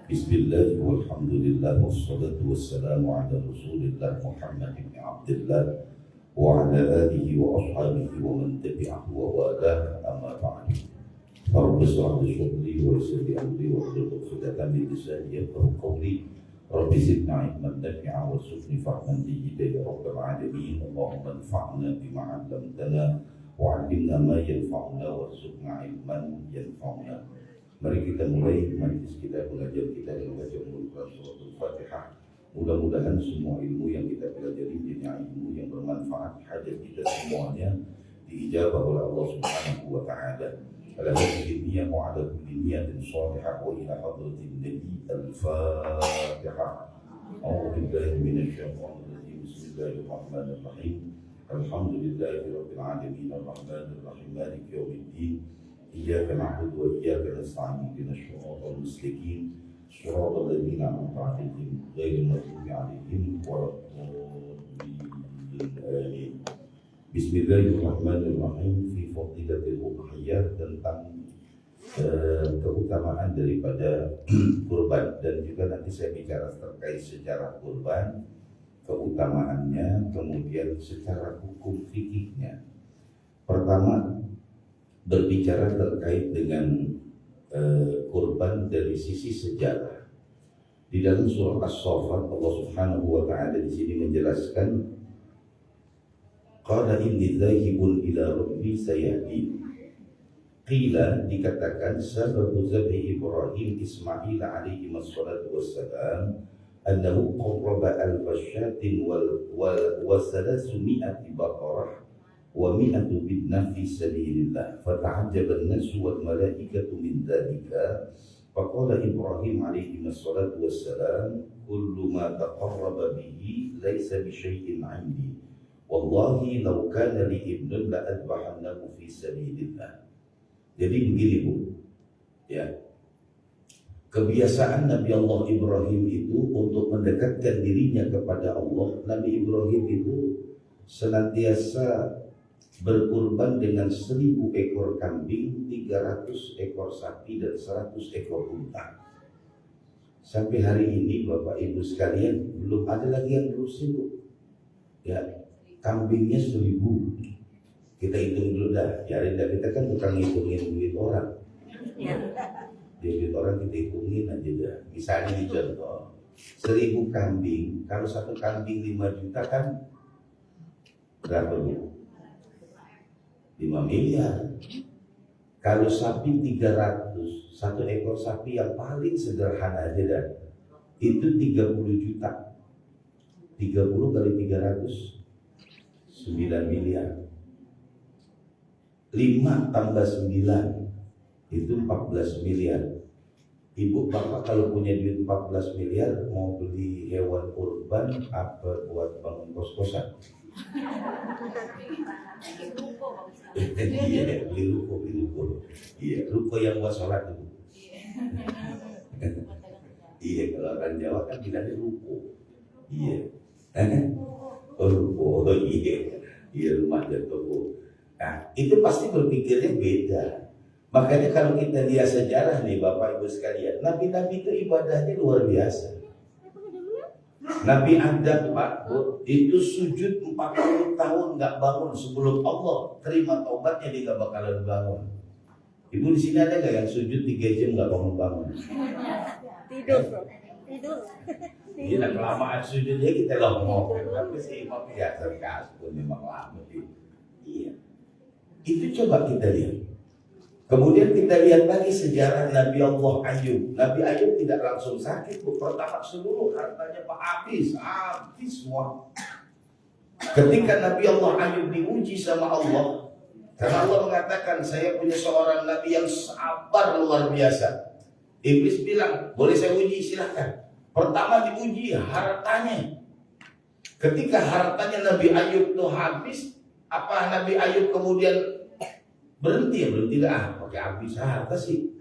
Bismillah walhamdulillah wassalatu wassalamu ala rasulillah Muhammad ibn Abdullah wa ala alihi wa ashabihi wa man tabi'ahu wa walah amma ba'du. Rabbi shrah li sadri wa yassir li amri wa hlul 'uqdatam min lisani yafqahu qawli. Rabbi zidni ilman nafi'a warzuqni fahman jayyida ya rabbal alamin. Allahumma anfa'na bima 'allamtana wa 'allimna ma yanfa'una warzuqna ilman yanfa'una. Mari kita mulai majlis kita, belajar kita dengan baca Al-Quran Surah Al-Fatihah. Mudah-mudahan semua ilmu yang kita pelajari menjadi ilmu yang bermanfaat. Hajat kita semuanya diijabah oleh Allah Subhanahu wa Ta'ala. Ala hadhihi niyyah wa ala kulli niyatin shalihah wa ila hadratin Nabi Al-Fatihah. A'udzu billahi minasy syaithanir rajim. Bismillahirrahmanirrahim. Alhamdulillahi rabbil alamin arrahmanir rahim maliki yaumiddin. إياك نعبد وإياك نستعين اهدنا الصراط المستقيم صراط الذين أنعمت عليهم غير المغضوب عليهم ولا الضالين آمين. Bismillahirrahmanirrahim. Fi fadilatil udhiyah, tentang keutamaan daripada kurban, dan juga nanti saya bicara terkait sejarah kurban, keutamaannya, kemudian secara hukum fikihnya. Pertama, berbicara terkait dengan kurban dari sisi sejarah. Di dalam surah As-Saffat Allah Subhanahu wa Ta'ala di sini menjelaskan, qala inni dzahibun ila rabbi sayahdin. Qila, dikatakan, sababu zabhi Ibrahim Ismail alaihi wassalatu wassalam annahu qarraba al-fashatin wa salasmi'ati baqarah wa mi'atu bidna fi sabilillah fata'ajjaba an-nasu wal malaikatu min dzalika faqala Ibrahim alaihi wassalatu wassalam kullu ma taqarraba bihi laysa bi syai'in 'indi wallahi law kana li ibnun la adbahannahu fi sabilillah. Jadi begini Bu, ya, kebiasaan Nabi Allah Ibrahim itu untuk mendekatkan dirinya kepada Allah. Nabi Ibrahim itu senantiasa berkurban dengan 1000 ekor kambing, 300 ekor sapi, dan 100 ekor unta. Sampai hari ini Bapak Ibu sekalian belum ada lagi yang berusin Bu. Ya, kambingnya 1000. Kita hitung dulu dah. Ya, kita kan bukan ngitungin duit orang. Duit orang kita hitungin aja dah. Misalnya di contoh 1000 kambing, kalau satu kambing 5 juta kan berapa Bu? 5 miliar. Kalau sapi 300, satu ekor sapi yang paling sederhana aja dah, itu 30 juta. 30 kali 300 9 miliar. 5 tambah 9 itu 14 miliar. Ibu bapak kalau punya duit 14 miliar, mau beli hewan kurban apa buat bangun kos-kosan? Iya, beli ruko. Iya, ruko yang buat sholat itu. Iya, kalau orang Jawa kan bilangnya ruko. Iya, ruko. Iya, rumah dan toko. Nah, itu pasti berpikirnya beda. Makanya kalau kita lihat sejarah nih Bapak Ibu sekalian, Nabi-Nabi itu ibadahnya luar biasa. Nabi Adam Pak Bu, itu sujud 40 tahun gak bangun sebelum Allah terima taubatnya, dia gak bakalan bangun. Ibu di sini ada gak yang sujud 3 jam gak bangun-bangun? Tidur. Iya, kelamaan sujudnya kita ngomong. Tapi si imam ya sarkas pun memang lama. Iya. Itu coba kita lihat. Kemudian kita lihat lagi sejarah Nabi Allah Ayub. Nabi Ayub tidak langsung sakit, pertama seluruh hartanya habis semua. Ketika Nabi Allah Ayub diuji sama Allah, karena Allah mengatakan saya punya seorang Nabi yang sabar luar biasa. Iblis bilang, boleh saya uji, silahkan. Pertama diuji hartanya. Ketika hartanya Nabi Ayub itu habis, apa Nabi Ayub kemudian berhenti lah, pakai habis harta sih.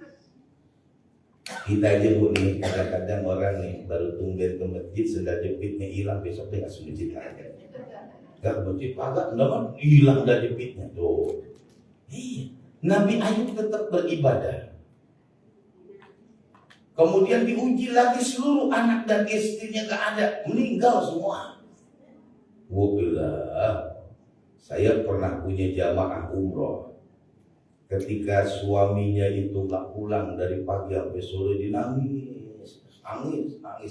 Kita aja Bu nih, kadang-kadang orang nih baru tumben ke masjid, sendal jepitnya hilang, besok dia ngasih masjid aja. Gak ke masjid, agak enggak hilang dah jepitnya tuh. Nabi Ayub tetap beribadah. Kemudian diuji lagi, seluruh anak dan istrinya gak ada, meninggal semua. Wabillah, saya pernah punya jamaah umroh. Ketika suaminya itu gak pulang dari pagi sampai sore, dia nangis.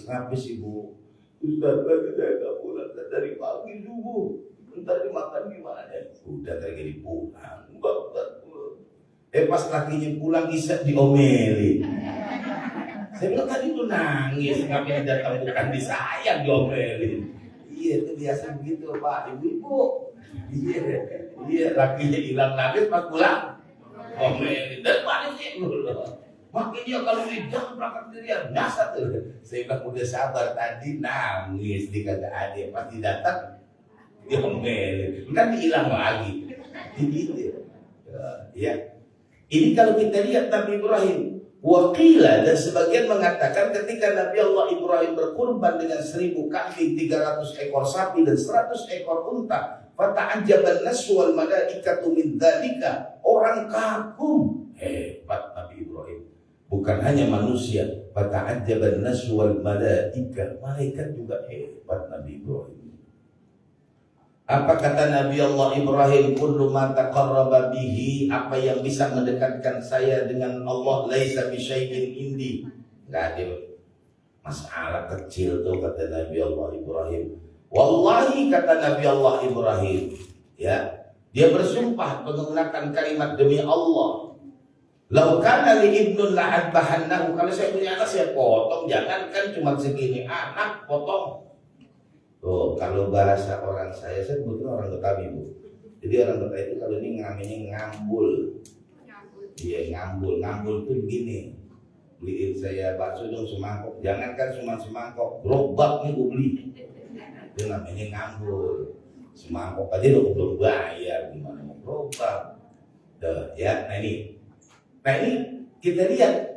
Nangis ibu. Ustaz, saya gak pulang dari pagi subuh. Entar dimakan gimana? Udah tadi pulang. Pas lakinya pulang, Isa diomelin. Saya bilang tadi tuh nangis, ngapain datang bukan disayang, diomelin. Iya, itu biasa begitu Pak, ibu-ibu. Iya, lakinya hilang nangis pas pulang, omelin. Dan paling sih dulu. Makin dia kalau dia jangan berangkat sendirian, biasa tuh. Saya bilang udah sabar, tadi nangis, dikata ada, pasti datang, diomelin. Kan hilang lagi. Gitu. Ya. Ini kalau kita lihat Nabi Ibrahim. Waqila, dan sebagian mengatakan ketika Nabi Allah Ibrahim berkurban dengan 1000 kambing, 300 ekor sapi dan 100 ekor unta, fata'ajjaban nasu wal malaikatu min dzalika, orang kagum. Hebat Nabi Ibrahim. Bukan hanya manusia, fata'ajjaban nasu wal malaika, malaikat juga hebat Nabi Ibrahim. Apa kata Nabi Allah Ibrahim? Kullu ma taqarraba bihi, apa yang bisa mendekatkan saya dengan Allah, laisa bi syai'in indi. Enggak ada masalah kecil tuh, kata Nabi Allah Ibrahim. Wallahi, kata Nabi Allah Ibrahim, ya, dia bersumpah menggunakan kalimat demi Allah. Lau kana li ibnun la'adbahannahu, kalau saya punya anak saya potong, jangankan cuma segini anak potong. Oh, kalau bahasa orang saya kebetulan orang Betawi Bu. Jadi orang Betawi itu kalau ini namanya ngambul. Iya, ngambul itu begini. Beliin saya bakso dong semangkok, jangankan cuma semangkok, gerobak nih gue beli. Itu namanya ngambul. Semangkok aja lo belum bayar, gimana mau gerobak? Tuh, ya, nah ini kita lihat.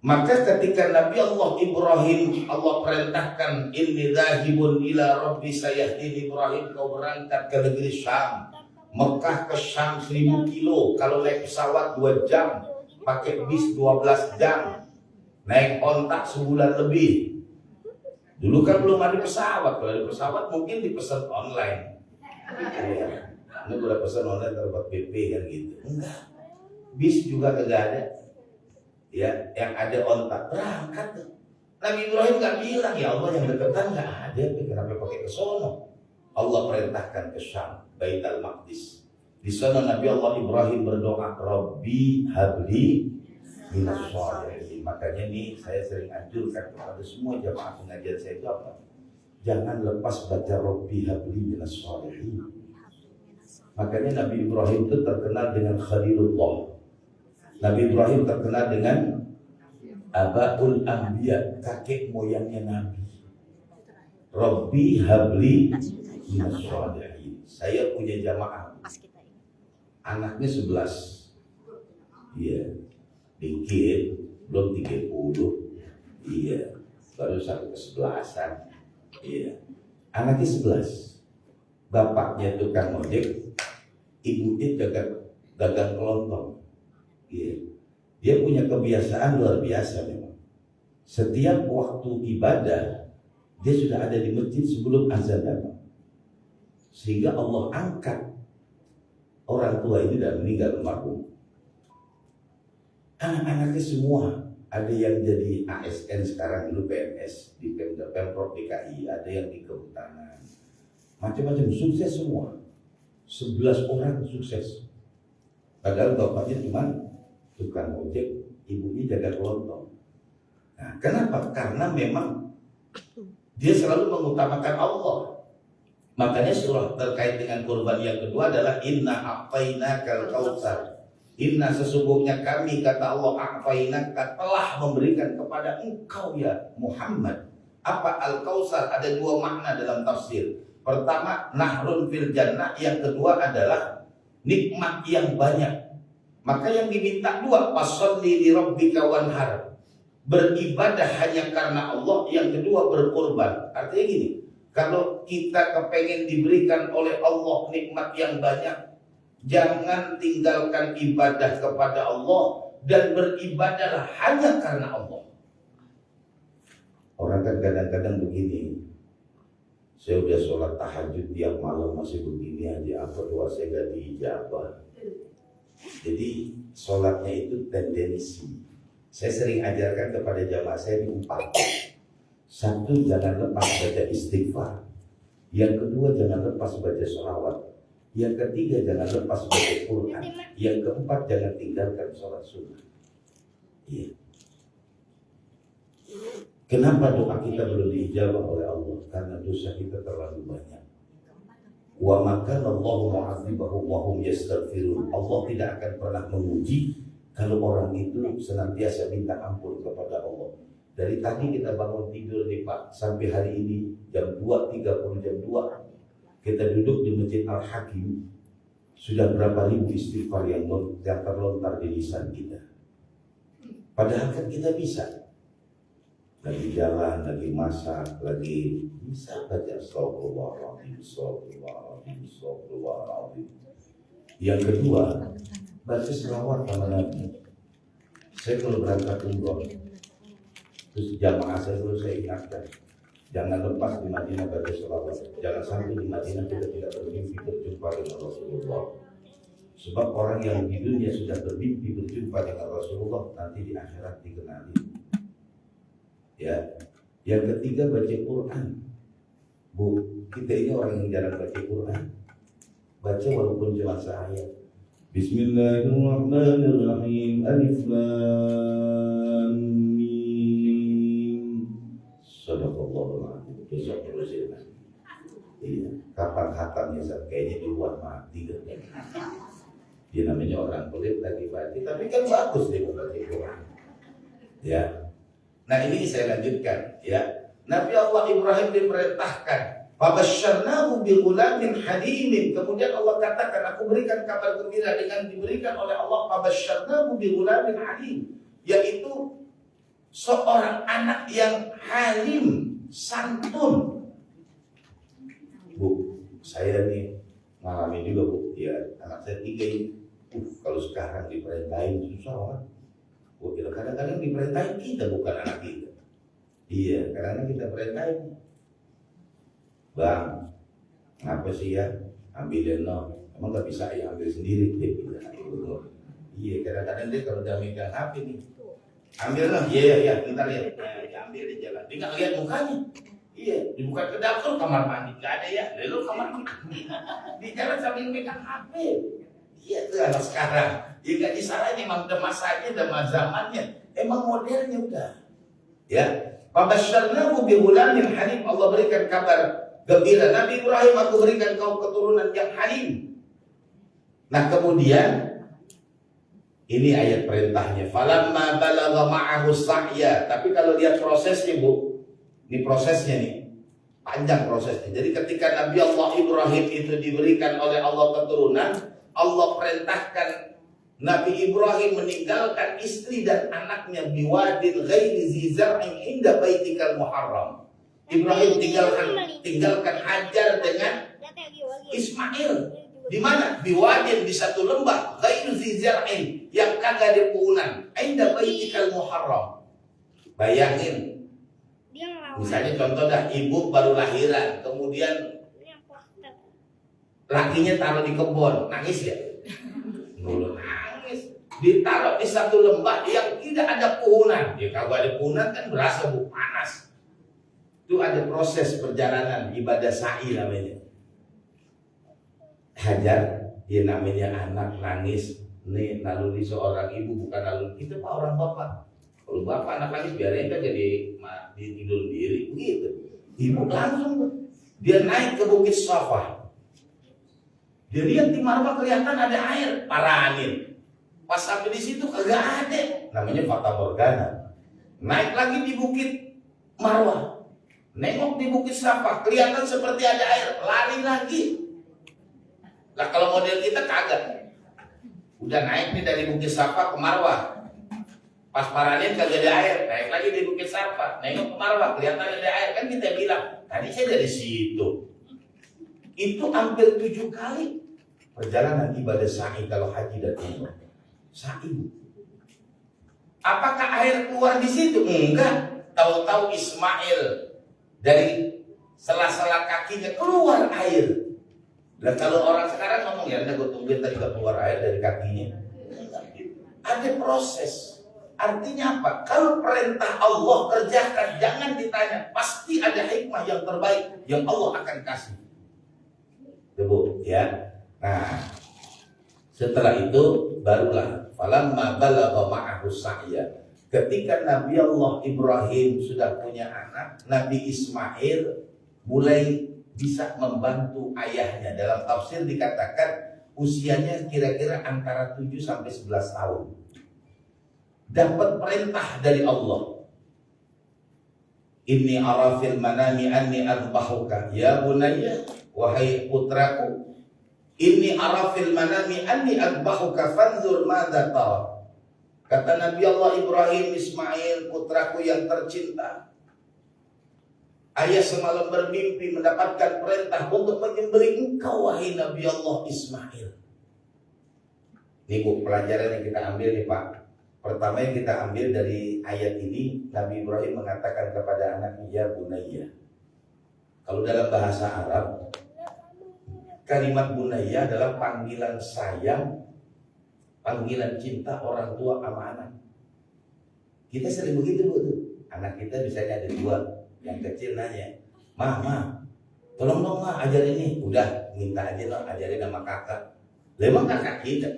Maka ketika Nabi Allah Ibrahim, Allah perintahkan, inni dzahibun ila rabbi sayahdini, Ibrahim kau berangkat ke negeri Syam, Mekah ke Syam 1000 kilo, kalau naik pesawat 2 jam, pakai bis 12 jam, naik ontak sebulan lebih. Dulu kan belum ada pesawat, kalau ada pesawat mungkin dipesan online. Ya, ini udah pesan online terbuat PP kan gitu. Enggak, bis juga kagak ada. Ya, yang ada ontak berangkat. Nabi Ibrahim nggak bilang, ya Allah yang deketan nggak ada, kenapa pakai ke sono? Allah perintahkan ke Syam, Baitul Maqdis. Di sana Nabi Allah Ibrahim berdoa, Rabbi habli minas sholihin. Makanya nih saya sering anjurkan kepada semua jamaah pengajian saya itu apa? Jangan lepas baca Rabbi habli minas sholihin. Makanya Nabi Ibrahim itu terkenal dengan Khalilullah. Nabi Ibrahim terkenal dengan Abaul Anbiya, kakek moyangnya Nabi. Rabbi habli minas sholihin. Saya punya jamaah, anaknya 11. Iya, dikit, belum 30. Iya, baru sampai ke-11-an. Iya, anaknya 11. Bapaknya tukang ojek, ibunya dagang kelontong. Iya. Dia punya kebiasaan luar biasa memang. Setiap waktu ibadah dia sudah ada di masjid sebelum azan datang. Sehingga Allah angkat orang tua ini dan meninggal almarhum. Anak-anaknya semua ada yang jadi ASN sekarang, dulu PNS di Pemprov DKI, ada yang di kehutanan. Macam-macam sukses semua. 11 orang sukses. Padahal bapaknya cuma tukang ojek, ibunya jaga kelontong. Nah, kenapa? Karena memang dia selalu mengutamakan Allah. Makanya surah terkait dengan kurban yang kedua adalah Inna a'tainakal kautsar. Inna, sesungguhnya kami, kata Allah, a'tainaka, telah memberikan kepada engkau ya Muhammad. Apa al-kautsar? Ada 2 makna dalam tafsir. Pertama, nahrun fil jannah. Yang kedua adalah nikmat yang banyak. Maka yang diminta 2, fasholli li rabbika wanhar, beribadah hanya karena Allah. Yang kedua, berkorban. Artinya gini, kalau kita kepengen diberikan oleh Allah nikmat yang banyak, jangan tinggalkan ibadah kepada Allah dan beribadahlah hanya karena Allah. Orang kan kadang-kadang begini, saya udah sholat tahajud tiap malam masih begini aja, apa doa saya gak diijabah. Jadi sholatnya itu tendensi. Saya sering ajarkan kepada jamaah saya di 4. Satu, jangan lepas baca istighfar. Yang kedua, jangan lepas baca sholawat. Yang ketiga, jangan lepas baca Quran. Yang keempat, jangan tinggalkan sholat sunnah. Iya. Kenapa doa kita belum diijabah oleh Allah? Karena dosa kita terlalu banyak. Wa makana Allahu mu'adzibahum wa hum yastaghfirun. Allah tidak akan pernah menguji kalau orang itu senantiasa minta ampun kepada Allah. Dari tadi kita bangun tidur nih Pak, sampai hari ini jam 2.30, jam 2 kita duduk di Masjid Al-Hakim. Sudah berapa ribu istighfar yang terlontar di lisan kita. Padahal kan kita bisa. Lagi jalan, lagi masak, lagi bisa baca astagfirullahaladzim, astagfirullahaladzim, astagfirullahaladzim. Yang kedua, baca selawat sama Nabi. Saya kalau berangkat umroh, terus jamaah saya dulu saya ingatkan, jangan lepas di Madinah baca selawat. Jangan sampai di Madinah kita tidak bermimpi berjumpa dengan Rasulullah. Sebab orang yang di dunia sudah bermimpi berjumpa dengan Rasulullah, nanti di akhirat dikenali. Ya, yang ketiga baca Quran. Bu, kita ini orang yang jarang baca Quran. Baca walaupun cuma seayat. Bismillahirrahmanirrahim. Alif Lam Mim. Sadaqallahul Azim. Besok terusin. Iya, kapan khatamnya kayaknya di luar mati kan. Dia namanya orang pelit lagi baca, tapi kan bagus dia membaca Quran. Ya. Nah ini saya lanjutkan ya. Nabi Allah Ibrahim diperintahkan, "Fabasyarnahu bighulamin halimin." Kemudian Allah katakan, aku berikan kabar gembira dengan diberikan oleh Allah fabasyarnahu bighulamin halim, yaitu seorang anak yang halim, santun. Bu, saya nih ngalamin juga Bu, ya anak saya 3 ini. Kalau sekarang diperintahin susah banget. Kadang-kadang diperintahin kita, bukan anak kita. Iya, kadang-kadang kita perintahin. Bang, ngapa sih ya? Ambilin no. Emang gak bisa ya ambil sendiri? Dia bilang, iya, kadang-kadang dia kalau udah megang HP nih, ambil no, iya, bentar ya. Ya ambil di jalan. Dia gak lihat mukanya. Iya, dibuka ke dapur kamar mandi, gak ada ya. Lalu kamar mandi. Di jalan sambil megang HP. Iya tuh anak sekarang. Ya gak disalahin, emang udah masanya, udah zamannya. Emang modernnya udah. Ya. Fabasyarnahu bighulamin halim. Allah berikan kabar gembira. Nabi Ibrahim, aku berikan kau keturunan yang halim. Nah kemudian ini ayat perintahnya. Falamma balagha ma'ahu sa'ya. Tapi kalau lihat prosesnya Bu, ini prosesnya nih. Panjang prosesnya. Jadi ketika Nabi Allah Ibrahim itu diberikan oleh Allah keturunan, Allah perintahkan Nabi Ibrahim meninggalkan istri dan anaknya biwadin ghairi zi zar'in inda baitikal muharram. Ibrahim tinggalkan Hajar dengan Ismail. Di mana? Biwadin, di satu lembah ghairi zi zar'in yang kagak ada puhunan, inda baitikal muharram. Bayangin. Misalnya contoh dah, ibu baru lahiran, kemudian lakinya taruh di kebun, nangis ya? Dulu nangis. Ditaruh di satu lembah yang tidak ada puhunan. Ya kalau ada puhunan kan berasa Bu, panas. Itu ada proses perjalanan ibadah sa'i namanya. Hajar, dia namanya anak nangis. Nih naluri seorang ibu, bukan naluri kita Pak, orang bapak. Kalau bapak anak nangis biarin kan jadi tidur diri begitu. Ibu langsung dia naik ke bukit Safa. Dia lihat di Marwah kelihatan ada air, para angin. Pas sampai di situ kagak ada, namanya Fata Morgana. Naik lagi di bukit Marwah, nengok di bukit Safa, kelihatan seperti ada air, lari lagi. Lah kalau model kita kagak. Udah naik nih dari bukit Safa ke Marwah. Pas para angin kagak ada air, naik lagi di bukit Safa, nengok ke Marwah, kelihatan ada air. Kan kita bilang, tadi saya dari situ. Itu hampir 7 kali perjalanan ibadah sa'i kalau haji dan umrah. Sa'i. Apakah air keluar di situ? Enggak. tahu-tahu Ismail dari sela-sela kakinya keluar air. Dan kalau orang sekarang ngomong ya, gue tungguin tadi gak keluar air dari kakinya. Ada proses. Artinya apa? Kalau perintah Allah kerjakan, jangan ditanya. Pasti ada hikmah yang terbaik yang Allah akan kasih. Bu, ya. Nah, setelah itu barulah falamma balagha ma'ahu sa'ya. Ketika Nabi Allah Ibrahim sudah punya anak, Nabi Ismail mulai bisa membantu ayahnya. Dalam tafsir dikatakan usianya kira-kira antara 7 sampai 11 tahun. Dapat perintah dari Allah. Inni ara fil manami anni adbahuka ya bunayya, wahai putraku, inni ara fil manami anni adbahuka fanzur madza tara. Kata Nabi Allah Ibrahim, Ismail putraku yang tercinta, ayah semalam bermimpi mendapatkan perintah untuk menyembelih engkau wahai Nabi Allah Ismail. Ini Bu, pelajaran yang kita ambil nih Pak. Pertama yang kita ambil dari ayat ini, Nabi Ibrahim mengatakan kepada anaknya, ya bunayya. Kalau dalam bahasa Arab, kalimat bunayya adalah panggilan sayang, panggilan cinta orang tua sama anak. Kita sering begitu Bu tuh. Anak kita misalnya ada 2, yang kecil nanya, Ma, tolong dong Ma ajarin ini. Udah, minta aja dong ajarin sama kakak. Memang kakak kita.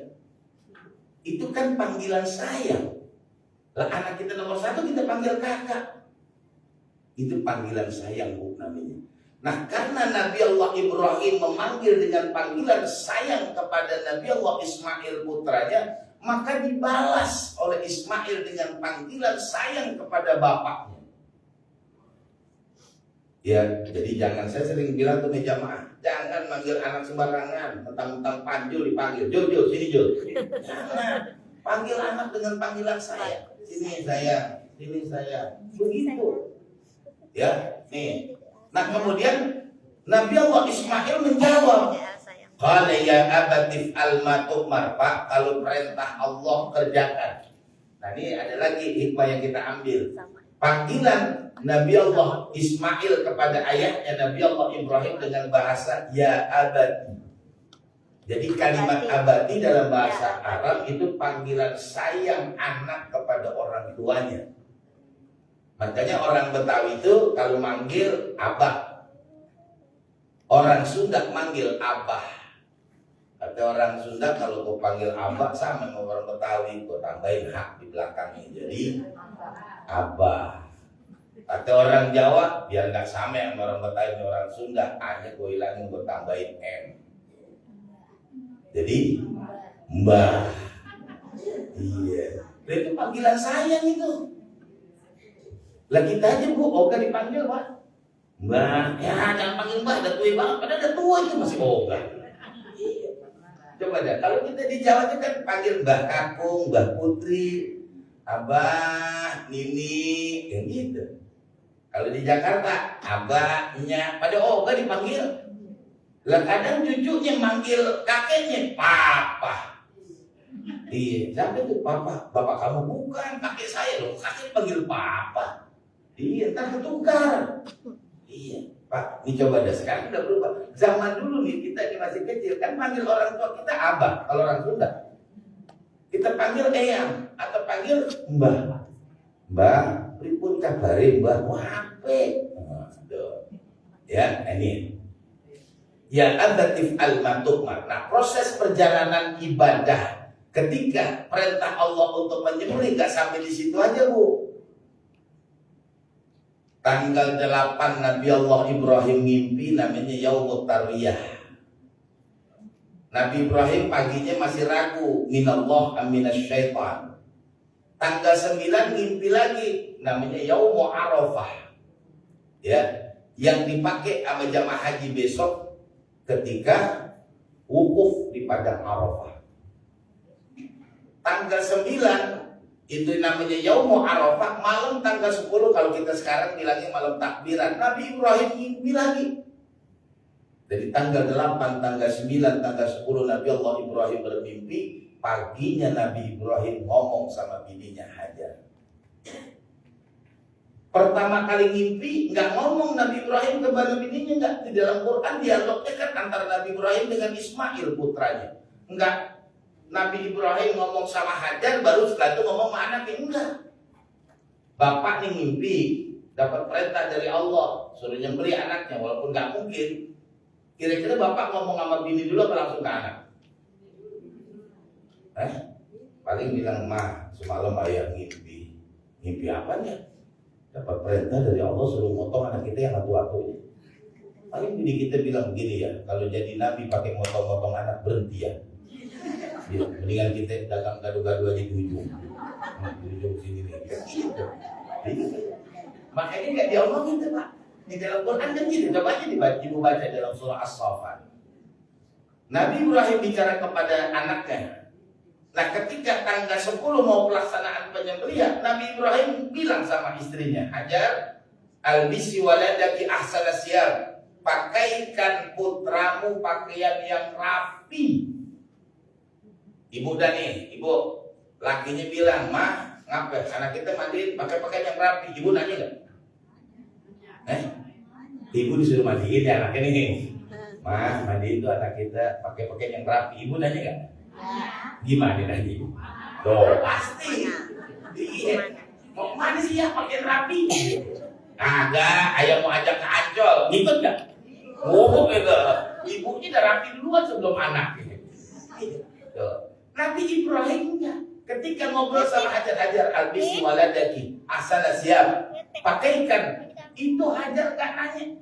Itu kan panggilan sayang. Lah anak kita nomor 1 kita panggil kakak. Itu panggilan sayang Bu namanya. Nah karena Nabi Allah Ibrahim memanggil dengan panggilan sayang kepada Nabi Allah Ismail putranya, maka dibalas oleh Ismail dengan panggilan sayang kepada bapaknya. Ya, jadi jangan, saya sering bilang tuh jamaah, jangan manggil anak sembarangan, mentang-mentang Panjul dipanggil, Jul, sini Jul. Jangan, panggil anak dengan panggilan saya. Sini saya, begitu. Ya, nih. Nah kemudian Nabi Allah Ismail menjawab, qala ya abatif al-matumar, Pak, kalau perintah Allah kerjakan. Nah ini ada lagi hikmah yang kita ambil. Panggilan Nabi Allah Ismail kepada ayahnya Nabi Allah Ibrahim dengan bahasa ya abadi. Jadi kalimat abadi dalam bahasa Arab itu panggilan sayang anak kepada orang tuanya. Makanya orang Betawi itu kalau manggil abah, orang Sunda manggil abah. Kata orang Sunda kalau kau panggil abah sama dengan orang Betawi, kau tambahin hak di belakangnya jadi abah. Kata orang Jawa biar nggak sama sama orang Betawi dan orang Sunda, hanya gue hilangin, gue tambahin M. Jadi mbah. Iya. Itu panggilan sayang itu. Lah kita aja Bu, Oga dipanggil Pak Mbah, ya jangan panggil Mbah, udah tua banget, padahal udah tua itu masih Oga. Coba deh, kalau kita di Jawa itu kan panggil Mbah Kakung, Mbah Putri, Abah, Nini, yang gitu. Kalau di Jakarta, abahnya, pada Oga dipanggil. Lah kadang cucunya manggil kakeknya Papa. Iya, siapa itu Papa? Bapak kamu bukan, kakek saya loh, kakek panggil Papa. Iya, ntar ketukar. Iya, Pak, ini coba deh, sekarang udah berubah. Zaman dulu nih, kita ini masih kecil, kan panggil orang tua kita abah, kalau orang Sunda. Kita panggil eyang, atau panggil mbah. Mbah, pripun kabare mbah, wape. Ya, ini. Ya abatif al-matukmar. Nah, proses perjalanan ibadah ketika perintah Allah untuk menyembelih gak sampai di situ aja Bu. Tanggal 8 Nabi Allah Ibrahim mimpi namanya Yaumut Tarwiyah. Nabi Ibrahim paginya masih ragu, minallah aminasyaitan. Tanggal 9 mimpi lagi namanya Yaumul Arafah. Ya, yang dipakai sama jamaah haji besok ketika wukuf di padang Arafah. Tanggal 9 itu namanya Yaumul Arafah, malam tanggal 10 kalau kita sekarang bilangnya malam takbiran. Nabi Ibrahim mimpi lagi. Jadi tanggal 8, tanggal 9, tanggal 10 Nabi Allah Ibrahim bermimpi. Paginya Nabi Ibrahim ngomong sama bininya Hajar. Pertama kali ngimpi, nggak ngomong Nabi Ibrahim kepada bininya, nggak. Di dalam Quran dialognya kan antara Nabi Ibrahim dengan Ismail putranya. Enggak, Nabi Ibrahim ngomong sama Hajar, baru setelah itu ngomong sama anaknya. Enggak. Bapak nih ngimpi, dapat perintah dari Allah, suruh nyembeli anaknya, walaupun nggak mungkin. Kira-kira bapak ngomong sama bini dulu apa langsung ke anak? Paling bilang, mah semalam ayah ngimpi. Ngimpi apanya? Dapat perintah dari Allah suruh motong anak kita yang atu-atunya. Paling bini kita bilang begini ya, kalau jadi nabi pakai motong-motong anak, berhenti ya. Ya, mendingan kita dagang gado-gado aja di ujung. Di ujung sini nih. Makanya nggak diomongin tuh Pak. Di dalam Quran kan gitu. Coba aja ibu baca dalam surah As-Saffat. Nabi Ibrahim bicara kepada anaknya. Nah ketika tanggal 10 mau pelaksanaan penyembelihan, Nabi Ibrahim bilang sama istrinya, Hajar, albisi waladaki ahsana siyab, pakaikan putramu pakaian yang rapi. Ibu Dani, ibu lakinya bilang, mah ngapa anak kita mandiin pakai pakaian yang rapi. Ibu nanya nggak? Ibu disuruh mandiin ya anak ini. Mah mandiin tuh anak kita pakai pakaian yang rapi. Ibu nanya nggak? Gimana nanya? Tuh pasti. Iya. Mau mana sih ya pakaian rapi? Agak, ayah mau ajak ke Ancol, ngikut nggak? Oh, enggak. Ibunya udah rapi duluan sebelum anak. Tuh. Nabi Ibrahim ketika ngobrol sama Hajar albisi waladaki asana siap, pakaikan, itu Hajar gak nanya.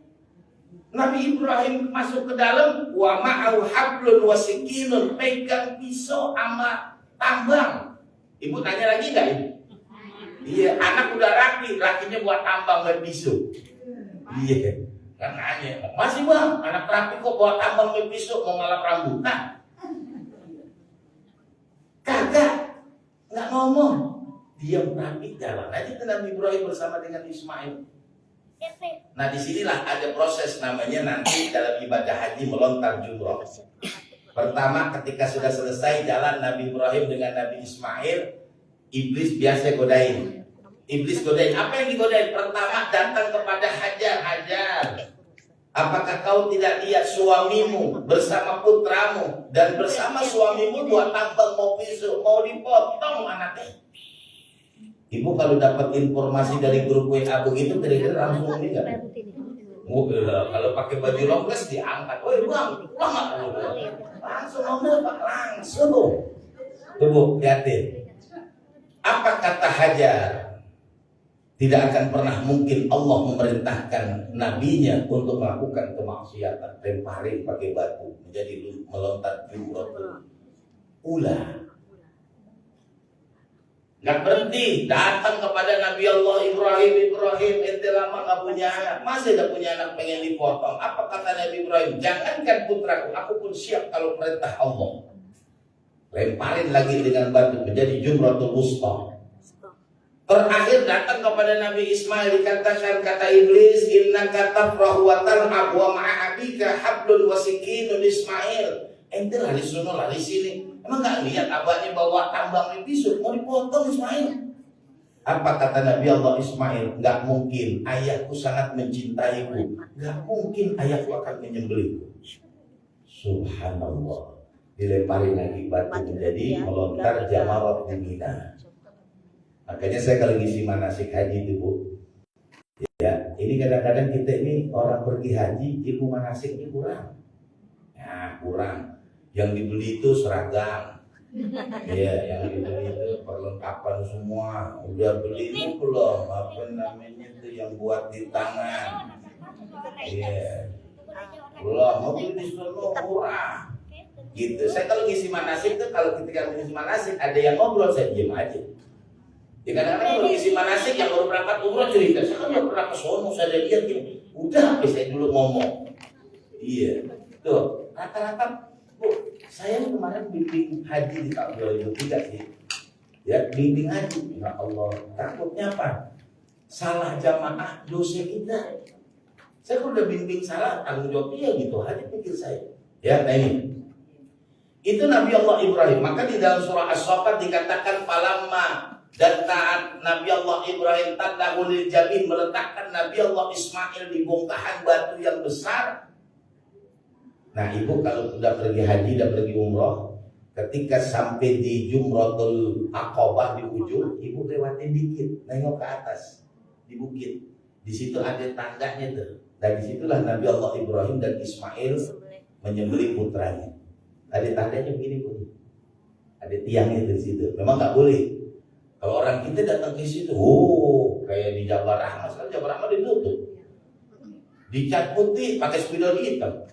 Nabi Ibrahim masuk ke dalam, wa ma'au hablun wa sikinun, pegang pisau sama tambang. Ibu tanya lagi gak ibu? Iya, anak udah rapi, lakinya buat tambang dan pisau. Iya, kan nanya, masih bang, anak rapi kok buat tambang dan pisau mau ngalap rambutan? Kagak, nggak ngomong, diam rapi, jalan aja ke Nabi Ibrahim bersama dengan Ismail. Nah disinilah ada proses namanya nanti dalam ibadah haji melontar jumroh. Pertama ketika sudah selesai jalan Nabi Ibrahim dengan Nabi Ismail, iblis biasa godain. Iblis godain, apa yang digodain? Pertama datang kepada Hajar. Apakah kau tidak lihat suamimu bersama putramu dan bersama suamimu buat tambang mau pisau, mau dipotong anaknya? Ibu kalau dapat informasi dari grup WA begitu kira-kira langsung ini enggak? Kalau pakai baju longgas diangkat. Woi bang, langsung ngomong Pak, langsung. Tuh Bu, lihatin. Apa kata Hajar? Tidak akan pernah mungkin Allah memerintahkan nabinya untuk melakukan kemaksiatan, lemparin pakai batu menjadi melontar jumratul ula. Nggak berhenti, datang kepada Nabi Allah Ibrahim, ente lama nggak punya anak, masih udah punya anak pengen dipotong. Apa kata Nabi Ibrahim? Jangankan putraku, aku pun siap kalau perintah Allah. Lemparin lagi dengan batu menjadi jumratul wusta. Terakhir datang kepada Nabi Ismail, dikatakan kata iblis, inna kata rahwatan abwa ma'abika hablun wasikinun Ismail. Ente lari sono lari sini. Emang gak lihat abahnya bawa tambang pisau mau dipotong Ismail? Apa kata Nabi Allah Ismail? Gak mungkin, ayahku sangat mencintaiku. Gak mungkin ayahku akan menyembelihku. Subhanallah. Dilemparin lagi batu menjadi melontar jamarat di Mina. Makanya saya kalau ngisi manasik haji itu Bu, ya ini kadang-kadang kita ini orang pergi haji ilmu manasiknya kurang. Ya kurang. Yang dibeli itu seragam, ya yang dibeli itu perlengkapan semua. Udah beli itu belum apa namanya itu yang buat di tangan. Iya. Belum mau beli di sana murah. Gitu. Saya kalau ngisi manasik itu kalau ketika ngisi manasik ada yang ngobrol saya diam aja. Ya kadang-kadang kalau ngisi manasik yang baru berangkat umroh cerita, saya kan udah pernah ke sono, saya udah lihat gini. Udah, saya dulu ngomong. Iya, tuh rata-rata, Bu, saya kemarin bimbing haji di tahun 2003 sih. Ya, bimbing haji, ya Allah, takutnya apa? Salah jamaah dosa kita. Saya kalau udah bimbing salah, tanggung jawabnya gitu, haji pikir saya. Ya, nah ini. Itu Nabi Allah Ibrahim. Maka di dalam surah As-Saffat dikatakan falamma Dan taat Nabi Allah Ibrahim tadahulil jabin, meletakkan Nabi Allah Ismail di bongkahan batu yang besar. Nah ibu kalau sudah pergi haji, sudah pergi umroh, ketika sampai di Jumratul Aqabah di ujung, ibu lewatin dikit, nengok ke atas di bukit. Di situ ada tangganya tuh. Dan disitulah Nabi Allah Ibrahim dan Ismail menyembelih putranya. Ada tandanya begini bu, ada tiangnya di situ. Memang nggak boleh. Kalau orang kita datang ke situ, kayak di Jabal Rahmah, sekarang Jabal Rahmah ditutup. Dicat putih pakai spidol hitam.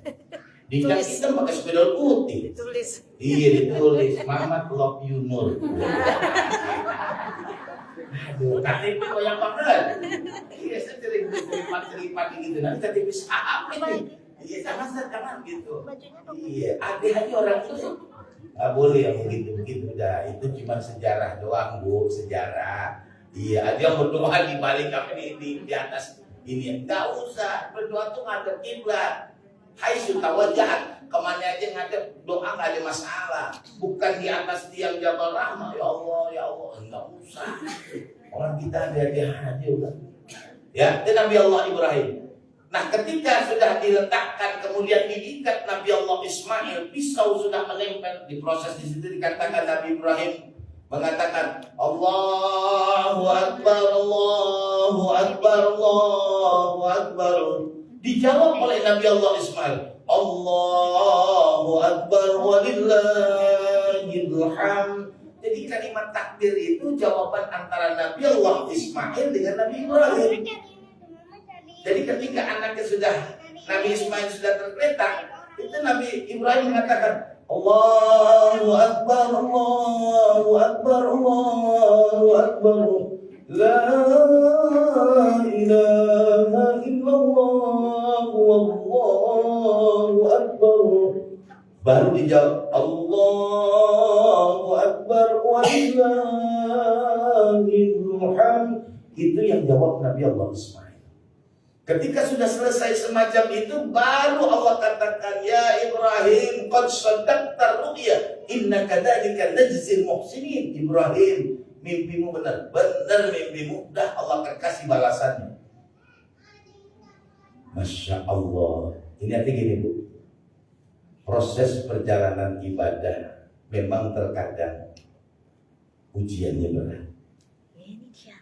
Dicat hitam pakai spidol putih. Ditulis. Iya ditulis, Muhammad love you Nur. Aduh, KTP banyak banget. Iya, saya sering cerita gitu. Nanti KTP apa ini? Iya, jangan gitu. Iya, ada aja orang itu. Nggak boleh yang begitu-begitu dah. Itu cuma sejarah doang bu, sejarah. Iya, ada yang berdoa di balik apa di atas ini. Nggak usah berdoa tuh ngadep kiblat. Hai sutawajah, kemana aja ngadep doa nggak ada masalah. Bukan di atas tiang Jabal Rahmah. Ya Allah, nggak usah. Orang kita ada aja udah. Ya, itu Nabi Allah Ibrahim. Nah ketika sudah diletakkan kemudian diikat Nabi Allah Ismail, pisau sudah menempel, di proses di situ dikatakan Nabi Ibrahim mengatakan Allahu Akbar, Allahu Akbar, Allahu Akbar. Dijawab oleh Nabi Allah Ismail, Allahu Akbar walillahil hamd. Jadi kalimat takbir itu jawaban antara Nabi Allah Ismail dengan Nabi Ibrahim. Jadi ketika anaknya sudah, Nabi Ismail sudah tergeletak, itu Nabi Ibrahim mengatakan Allahu Akbar, Allahu Akbar, Allahu Akbar, La ilaha illallah, Wallahu Akbar. Baru dijawab Allahu Akbar, Walillahil hamd. Itu yang jawab Nabi Allah Ismail. Ketika sudah selesai semacam itu, baru Allah katakan, Ya Ibrahim, qad shaddaqta ru'ya, inna kadzalika najzil muhsinin. Ibrahim, mimpimu benar, benar mimpimu, dah Allah akan kasih balasannya. Masya Allah. Ini artinya gini bu, proses perjalanan ibadah memang terkadang ujiannya berat.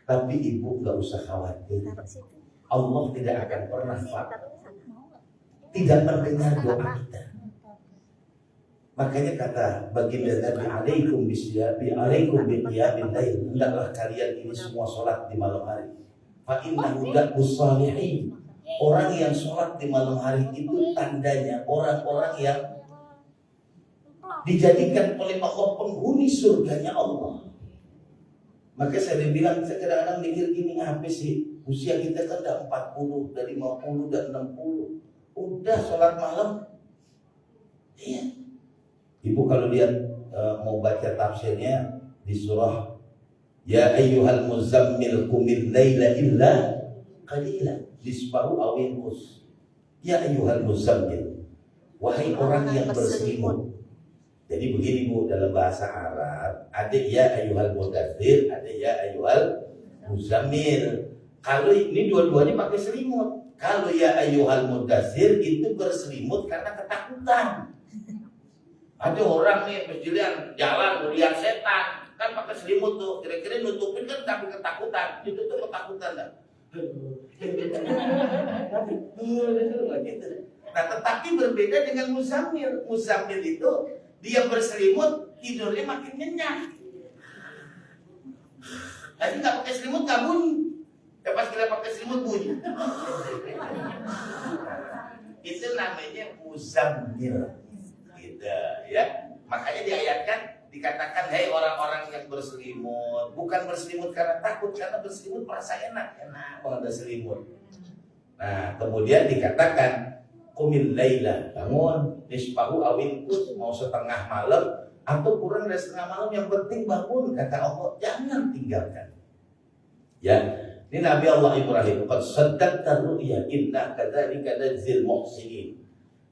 Tapi ibu gak usah khawatir. Allah tidak akan pernah tidak mendengar doa kita. Makanya kata baginda Nabi alaikum bisyabi alaikum biqiyamin lail, hendaklah kalian ini semua sholat di malam hari. Fa innahu dabbus shalihin. Orang yang sholat di malam hari itu tandanya orang-orang yang dijadikan oleh Allah penghuni surganya Allah. Maka saya bilang, saya kadang-kadang mikir gini, apa sih? Usia kita kan udah 40, dari 50, dan 60. Udah sholat malam. Iya. Ibu kalau lihat mau baca tafsirnya di surah Ya ayyuhal muzammil qumil laila illa qalila nisfahu aw inqus. Ya ayyuhal muzammil, wahai orang yang berselimut. Jadi begini bu, dalam bahasa Arab ada ya ayyuhal mudaththir, ada ya ayyuhal muzammil. Kalau ini dua-duanya pakai selimut. Kalau ya ayyuhal mudaththir itu berselimut karena ketakutan. Ada orang nih berjalan jalan melihat setan, kan pakai selimut tuh, kira-kira nutupin kan tapi ketakutan. Itu tuh ketakutan kan. Nah tetapi berbeda dengan muzammil. Muzammil itu dia berselimut, tidurnya makin nyenyak. Tadi nggak pakai selimut nggak bunyi. Ya pas kita pakai selimut bunyi. Itu namanya muzammil. Gitu ya. Makanya diayatkan, dikatakan, hei orang-orang yang berselimut, bukan berselimut karena takut, karena berselimut merasa enak kalau ada selimut. Nah kemudian dikatakan qumil laila, bangun, nisfahu awin kus, mau setengah malam atau kurang dari setengah malam, yang penting bangun, kata Allah, jangan tinggalkan. Ya, ini Nabi Allah Ibrahim, qad shaddaqta ru'ya inna kadzalika najzil muhsinin.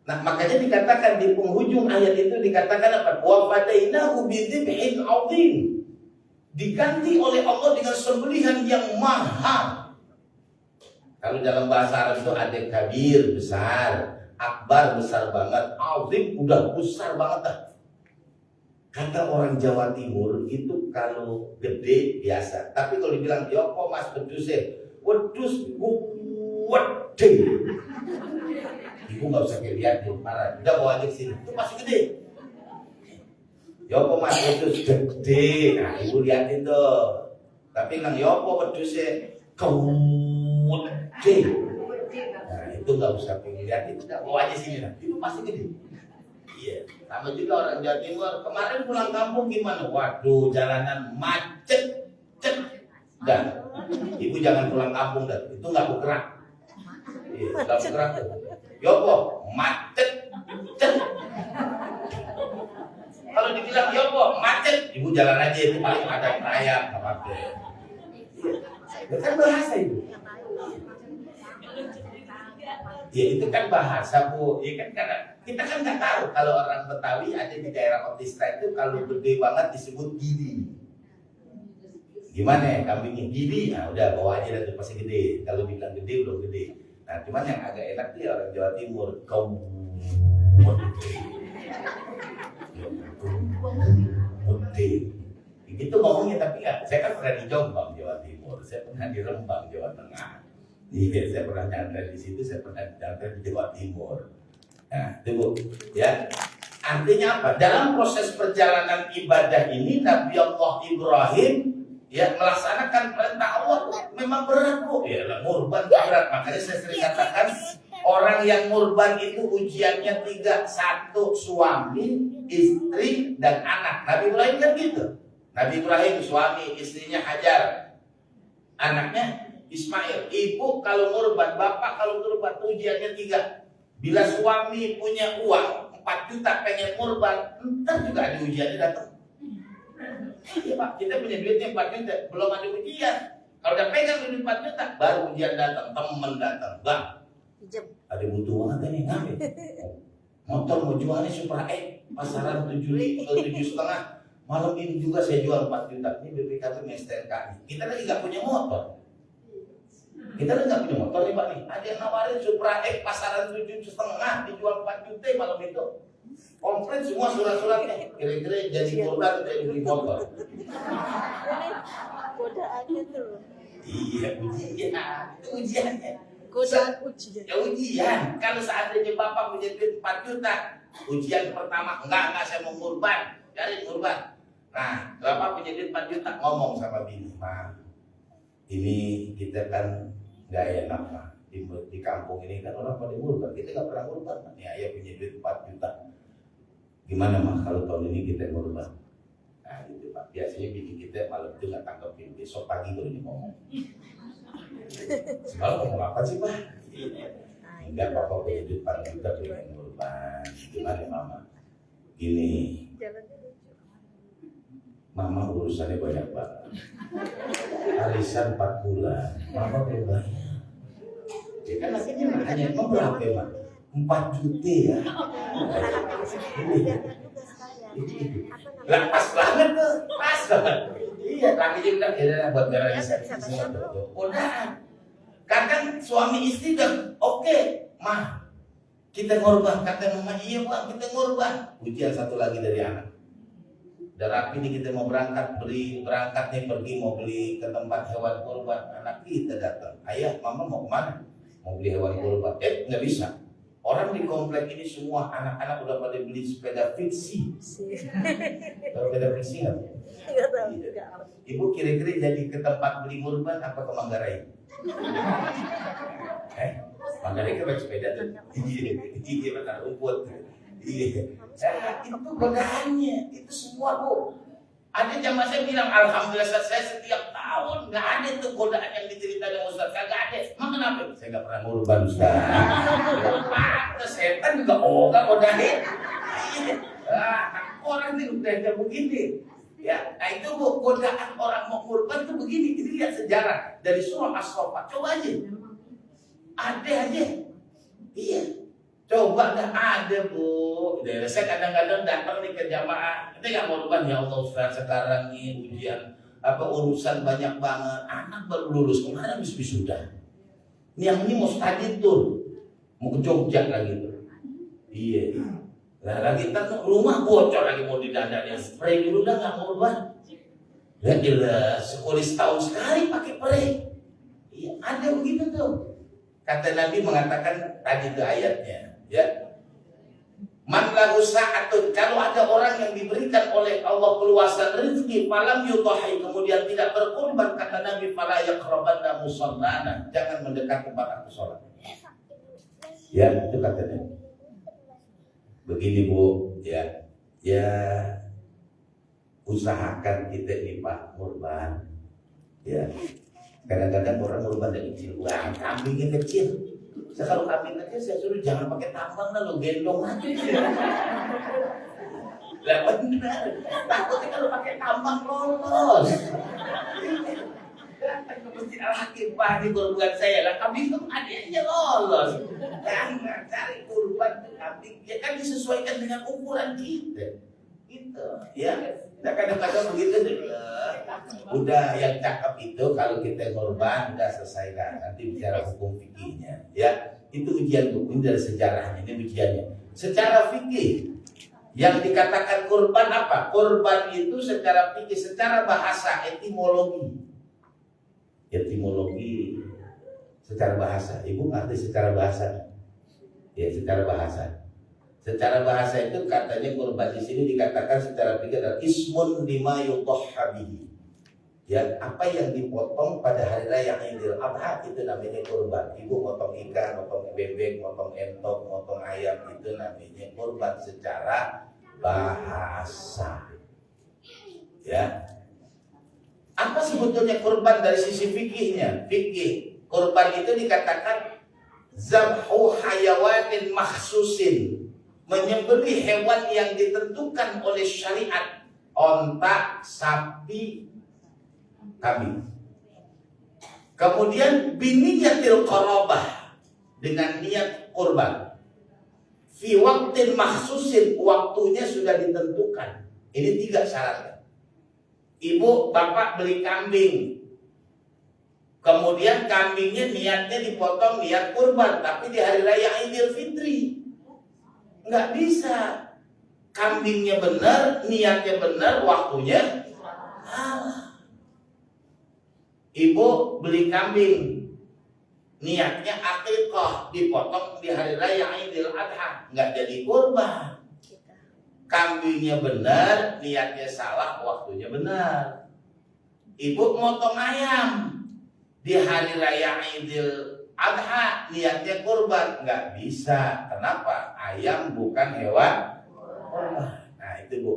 Nah makanya dikatakan di penghujung ayat itu dikatakan apa? Wa fadainahu bidzibhin 'adzim. diganti oleh Allah dengan sembelihan yang mahal. Kalau dalam bahasa Arab itu ada kabir besar, akbar besar banget, azim udah besar banget dah. Kata orang Jawa Timur itu kalau gede biasa, tapi kalau dibilang ya kok mas wedus wedus gede, ibu nggak usah lihat marah, udah bawa aja sini, itu masih gede. Yopo mas wedus gede, nah ibu liatin tuh. Tapi nang yopo wedusnya gede, nah itu nggak usah liatin, udah bawa aja sini, nah itu pasti gede. Iya, sama juga orang Jawa Timur kemarin pulang kampung gimana? Waduh, jalanan macet, dan ibu jangan pulang kampung dah, itu nggak bergerak. Iya, nggak bergerak. Yopo macet. Kalau dibilang Yopo macet, ibu jalan aja, itu paling ada raya, nggak apa-apa. Itu kan bahasa itu. Ya itu kan bahasa bu, ya kan karena kita kan nggak tahu kalau orang Betawi ada di daerah Otista itu kalau gede banget disebut gidi. Gimana ya kambingnya gidi? Nah udah bawa aja itu pasti gede. Kalau bilang gede belum gede. Nah cuman yang agak enak tuh ya orang Jawa Timur gede. Gitu ngomongnya tapi ya saya kan pernah di Jombang Jawa Timur, saya pernah di Rembang Jawa Tengah. Iya, saya pernah nyandar di situ, saya pernah nyandar di Jawa Timur. Nah, itu ya. Artinya apa? Dalam proses perjalanan ibadah ini Nabi Allah Ibrahim ya melaksanakan perintah Allah memang berat bu. Ya, ngurban berat. Makanya saya sering katakan orang yang ngurban itu ujiannya 3, 1 suami, istri dan anak. Nabi Ibrahim kan gitu. Nabi Ibrahim suami, istrinya Hajar, anaknya Ismail. Ibu kalau ngurban, bapak kalau ngurban ujiannya 3. Bila suami punya uang 4 juta pengen ngurban, entar juga ada ujiannya datang. Iya pak, kita punya duitnya 4 juta, belum ada ujian. Kalau udah pegang duit 4 juta, baru ujian datang, temen datang. Bang, ada butuh banget ini, ngapain? Motor mau jualnya Supra X, pasaran 7,5. Malam ini juga saya jual 4 juta. Ini BPKB STNK. Kita lagi nggak punya motor. Kita lagi nggak punya motor nih Pak nih. Ada yang nawarin Supra X pasaran 7,5 dijual 4 juta malam itu. Komplit semua surat-suratnya. Kira-kira jadi korban dari beli motor. Godaannya tuh. Iya ujian. Itu ujiannya. Godaan ujian. Ya ujian. Kalau seandainya Bapak punya duit 4 juta, ujian pertama enggak saya mau ngurban. Cari ngurban. Nah, Bapak punya duit 4 juta, ngomong sama bini, Ma, ini kita kan nggak enak, Ma. Di kampung ini kan orang pada ngurban, kita nggak pernah ngurban. Nih ayah punya duit 4 juta. Gimana, Ma, kalau tahun ini kita ngurban? Nah, gitu, Pak. Biasanya bini kita malam itu nggak tanggapin, besok pagi baru dia ngomong. Semalam ngomong apa sih, Pak? Enggak, Bapak punya duit 4 juta pengen ngurban. Gimana, Mama? Gini. Mama urusannya banyak banget. Arisan 4 bulan, Mama belum bayar. Ya kan akhirnya hanya emang berapa ya, Mak? 4 juta ya. Ini. Lah pas banget tuh, pas banget. Iya, lakinya bilang ya buat bayar arisan. Udah. Kadang suami istri udah oke, Mah. Kita ngorban, kata Mama, iya Pak, kita ngorban. Ujian satu lagi dari anak. Udah rapi nih kita mau berangkat nih pergi mau beli ke tempat hewan kurban. Anak kita datang, ayah mama mau kemana? Mau beli hewan kurban. Nggak bisa. Orang di komplek ini semua anak-anak udah pada beli sepeda fiksi. Tahu sepeda fiksi nggak? Nggak tahu. Ibu kira-kira jadi ke tempat beli kurban apa ke Manggarai? Manggarai kan pakai sepeda tuh. Iya benar rumput. Iya, itu godaannya, itu semua bu. Ada jamaah saya bilang, alhamdulillah saya setiap tahun nggak ada tuh godaan yang diceritakan Ustaz, nggak ada. Emang kenapa? Saya nggak pernah ngurban Ustaz. Pantes setan juga nggak godain. Orang itu udah begini. Ya, nah itu bu, godaan orang mau kurban itu begini. Ini lihat sejarah dari surah As-Saffat. Coba aja, ada aja. Iya. Coba nggak ada bu. Saya kadang-kadang datang nih ke jamaah, kita nggak mau lupa ya Allah Ustaz sekarang nih ujian urusan banyak banget. Anak baru lulus kemarin habis wisuda. Yang ini mau study tour, mau ke Jogja lagi tuh. Iya. Nah lagi ntar rumah bocor lagi mau didandanin. Spray dulu dah nggak mau ubah. Ya jelas sekolah setahun sekali pakai spray. Iya ada begitu tuh. Kata Nabi mengatakan tadi itu ayatnya, ya. Man lahu sa'atun, kalau ada orang yang diberikan oleh Allah keluasan rezeki, falam yudhahi, kemudian tidak berkorban, kata Nabi, fala yaqrabanna musallana, jangan mendekat tempat aku sholat. Ya, itu katanya. Begini Bu, ya, usahakan kita ini Pak kurban, ya. Kadang-kadang orang kurban dari kecil, wah kambingnya kecil. Saya kalau kambing kecil saya suruh jangan pakai tambang lah, lo gendong aja. Lah benar, takutnya kalau pakai tambang lolos. Datang ke masjid Al-Hakim, Pak ini kurban saya lah, kambing itu adanya lolos. Jangan cari kurban ke kambing, ya kan disesuaikan dengan ukuran kita. Gitu, ya. Nah kadang-kadang begitu deh. Udah yang cakep itu kalau kita korban udah selesai kan, nanti bicara hukum fikihnya, ya. Itu ujian hukum dari sejarahnya, ini ujiannya. Secara fikih yang dikatakan kurban apa? Kurban itu secara fikih, secara bahasa, etimologi, secara bahasa. Ibu ngerti secara bahasa? Ya, secara bahasa. Secara bahasa itu katanya kurban di sini dikatakan secara fikih adalah ismun lima yudhha bihi. Ya, apa yang dipotong pada hari raya Idul Adha itu namanya kurban. Ibu motong ikan, motong bebek, motong entok, motong ayam, itu namanya kurban secara bahasa. Ya. Apa sebetulnya kurban dari sisi fikihnya? Fikih kurban itu dikatakan zabhu hayawanin makhsusin, menyembelih hewan yang ditentukan oleh syariat, onta, sapi, kambing. Kemudian biniyatil qarabah, dengan niat kurban. Fi waqtin makhsusin, waktunya sudah ditentukan. Ini 3 syaratnya. Ibu, bapak beli kambing. Kemudian kambingnya niatnya dipotong niat kurban, tapi di hari raya Idul Fitri. Nggak bisa. Kambingnya benar, niatnya benar, waktunya salah. Ibu beli kambing, niatnya akikah, dipotong di hari raya Idul Adha, nggak jadi kurban. Kambingnya benar, niatnya salah, waktunya benar. Ibu motong ayam di hari raya Idul Adha, niatnya kurban, nggak bisa. Kenapa? Ayam bukan hewan kurban. Nah itu Bu.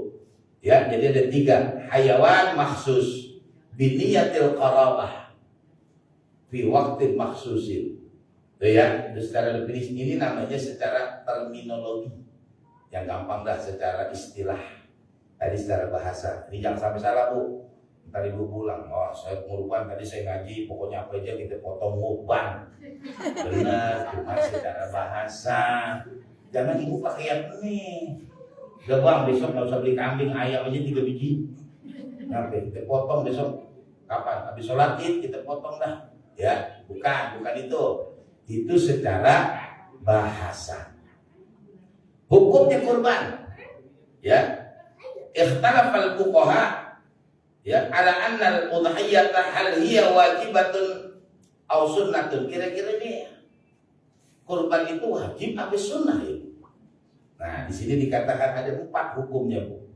Ya, jadi ada 3 hayawan maksus biniyatil qarabah fi waqtin makhsusin. Itu ya, itu secara definisi. Ini namanya secara terminologi. Yang gampang dah secara istilah. Tadi secara bahasa. Ini jangan sampai salah Bu. Ntar ibu pulang, oh saya kurban tadi saya ngaji, pokoknya apa aja kita potong ngurban. Benar, cuma secara bahasa. Jangan ibu pakai yang ini. Udah Bang, besok nggak usah beli kambing, ayam aja 3 biji. Nanti kita potong besok. Kapan? Habis sholat Id kita potong dah. Ya, bukan itu. Itu secara bahasa. Hukumnya kurban. Ya. Ikhtalafal fuqaha ya ala anna al-udhiyata hal hiya wajibatun aw sunnatun. Kira-kira ini kurban itu wajib atau sunnah ya? Nah, di sini dikatakan ada 4 hukumnya, Bu.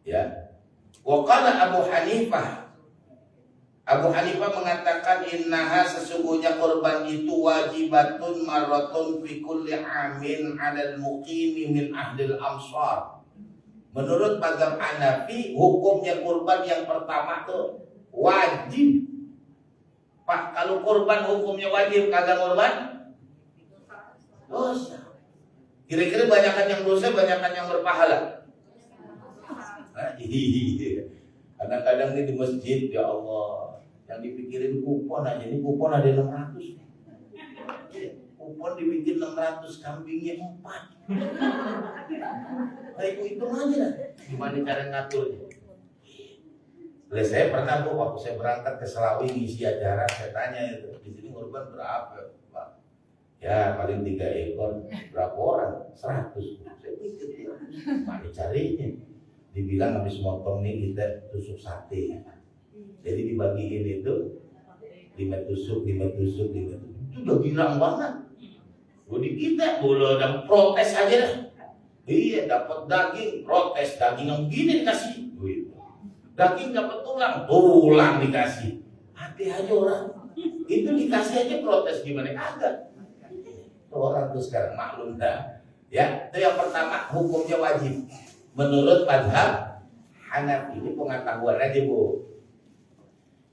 Ya. Wa qala Abu Hanifah mengatakan innaha, sesungguhnya kurban itu wajibatun marratun fi kulli amin 'alal muqimi min ahlil amsar. Menurut mazhab Hanafi, hukumnya kurban yang pertama tuh wajib. Pak, kalau kurban hukumnya wajib, kagak kurban dosa. Kira-kira banyakan yang dosa, banyakan yang berpahala. Iya. Kadang-kadang ini di masjid, ya Allah, yang dipikirin kupon aja. Ini kupon ada 600. Kupon dibikin 600, kambingnya 4. Nah, hitung aja lah. Gimana cara ngaturnya? Saya pernah Bu, waktu saya berangkat ke Selawi ngisi acara, saya tanya itu, di sini kurban berapa Pak? Ya paling 3 ekor, berapa orang? 100. Saya pikir, mana carinya? Dibilang habis motong nih kita tusuk sate. Jadi dibagiin itu 5 tusuk. Itu udah girang banget. Jadi kita boleh dan protes aja dah. Iya dapat daging, protes daging yang gini dikasih. Daging dapat tulang dikasih. Hati aja orang. Itu dikasih aja protes gimana? Kagak. Orang tuh sekarang maklum dah. Ya, itu yang pertama hukumnya wajib. Menurut mazhab Hanafi, ini pengetahuan aja Bu.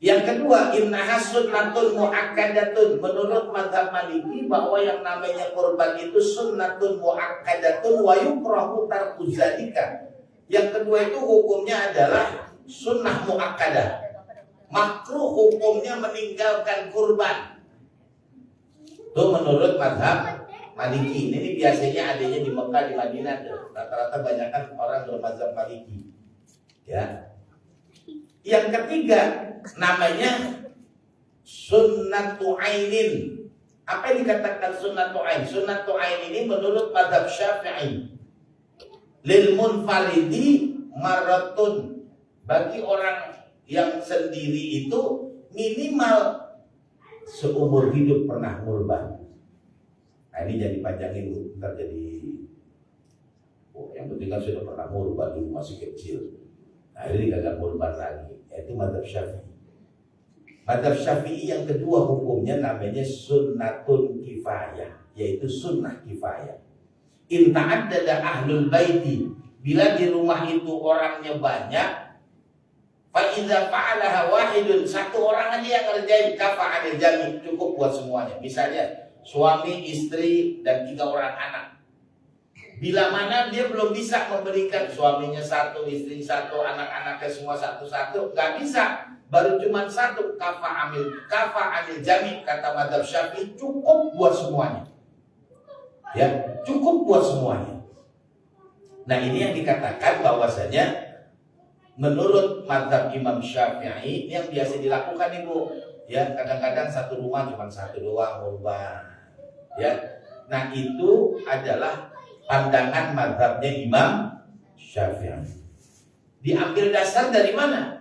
Yang kedua, innaha sunnatun muakkadatun. Menurut mazhab Maliki bahwa yang namanya kurban itu sunnatun muakkadatun wa yukrahu tarku zalika. Yang kedua itu hukumnya adalah sunnah muakkadah. Makruh hukumnya meninggalkan kurban. Itu menurut mazhab Maliki. Ini biasanya adanya di Mekah, di Madinah. Rata-rata banyak kan orang bermazhab Maliki. Ya. Yang ketiga namanya sunnatu ainin. Apa yang dikatakan sunnatu ain? Sunnatu ain ini menurut mazhab Syafi'i lil munfaridi maratun. Bagi orang yang sendiri itu minimal seumur hidup pernah kurban. Nah ini jadi panjangin Bu, ntar jadi yang penting kan sudah pernah kurban dulu masih kecil. Nah ini kagak kurban lagi. Itu mazhab Syafi'i. Mazhab Syafi'i yang kedua hukumnya namanya sunnatun kifayah, yaitu sunnah kifayah. In ta'addada ahlul baiti, bila di rumah itu orangnya banyak, fa idza fa'alaha wahidun, satu orang aja yang ngerjain, kafa'anil jami, cukup buat semuanya. Misalnya suami, istri, dan 3 orang anak. Bila mana dia belum bisa memberikan suaminya 1, istri 1, anak-anaknya semua 1-1, nggak bisa. Baru cuma 1, kafa'anil jami, kata mazhab Syafi'i, cukup buat semuanya. Ya, cukup buat semuanya. Nah ini yang dikatakan bahwasanya menurut mazhab Imam Syafi'i yang biasa dilakukan Ibu, ya kadang-kadang satu rumah cuma 1 doang kurban, ya. Nah itu adalah pandangan mazhabnya Imam Syafi'i. Diambil dasar dari mana?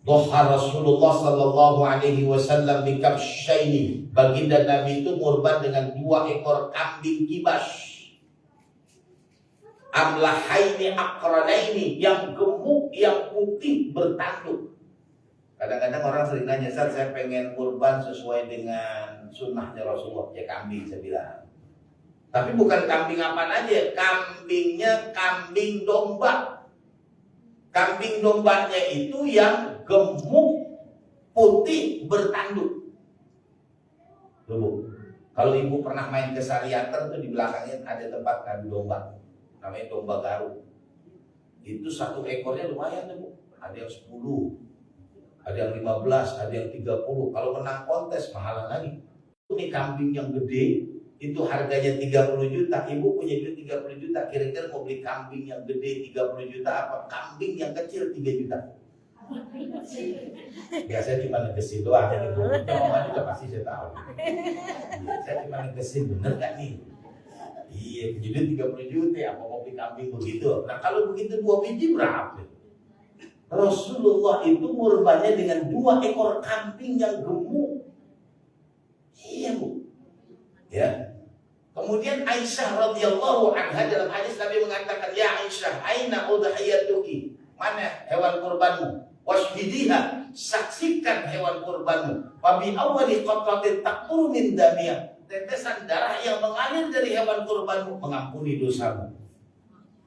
Doha Rasulullah Sallallahu Alaihi Wasallam bikabsyaini. Baginda Nabi itu kurban dengan 2 ekor kambing kibas. Amlahaini akranaini, yang gemuk, yang putih bertanduk. Kadang-kadang orang sering nanya, saya pengen kurban sesuai dengan sunnahnya Rasulullah. Ya kambing saya bilang. Tapi bukan kambing apa aja, kambingnya kambing domba. Kambing dombanya itu yang gemuk, putih, bertanduk. Tuh, kalau ibu pernah main ke Sariater tuh di belakangnya ada tempat ngadu domba. Namanya domba Garut. Itu 1 ekornya lumayan tuh Bu. Ada yang 10, ada yang 15, ada yang 30. Kalau menang kontes mahalan lagi. Ini kambing yang gede itu harganya 30 juta. Ibu punya duit 30 juta, kira-kira mau beli kambing yang gede 30 juta apa kambing yang kecil 3 juta? Biasanya cuma ngegesin doang. Jadi jawabannya udah pasti saya tahu. Saya cuma ngegesin, bener gak nih? Iya, jadi 30 juta apa mau beli kambing begitu. Nah kalau begitu 2 biji berapa? Rasulullah itu kurbannya dengan 2 ekor kambing yang gemuk. Iya Bu. Ya. Kemudian Aisyah radhiyallahu anha dalam hadis Nabi mengatakan, ya Aisyah, aina udhiyatuki? Mana hewan kurbanmu? Washhidiha, saksikan hewan kurbanmu. Wa bi awwali qatratin taqur min damiyah. Tetesan darah yang mengalir dari hewan kurbanmu mengampuni dosamu.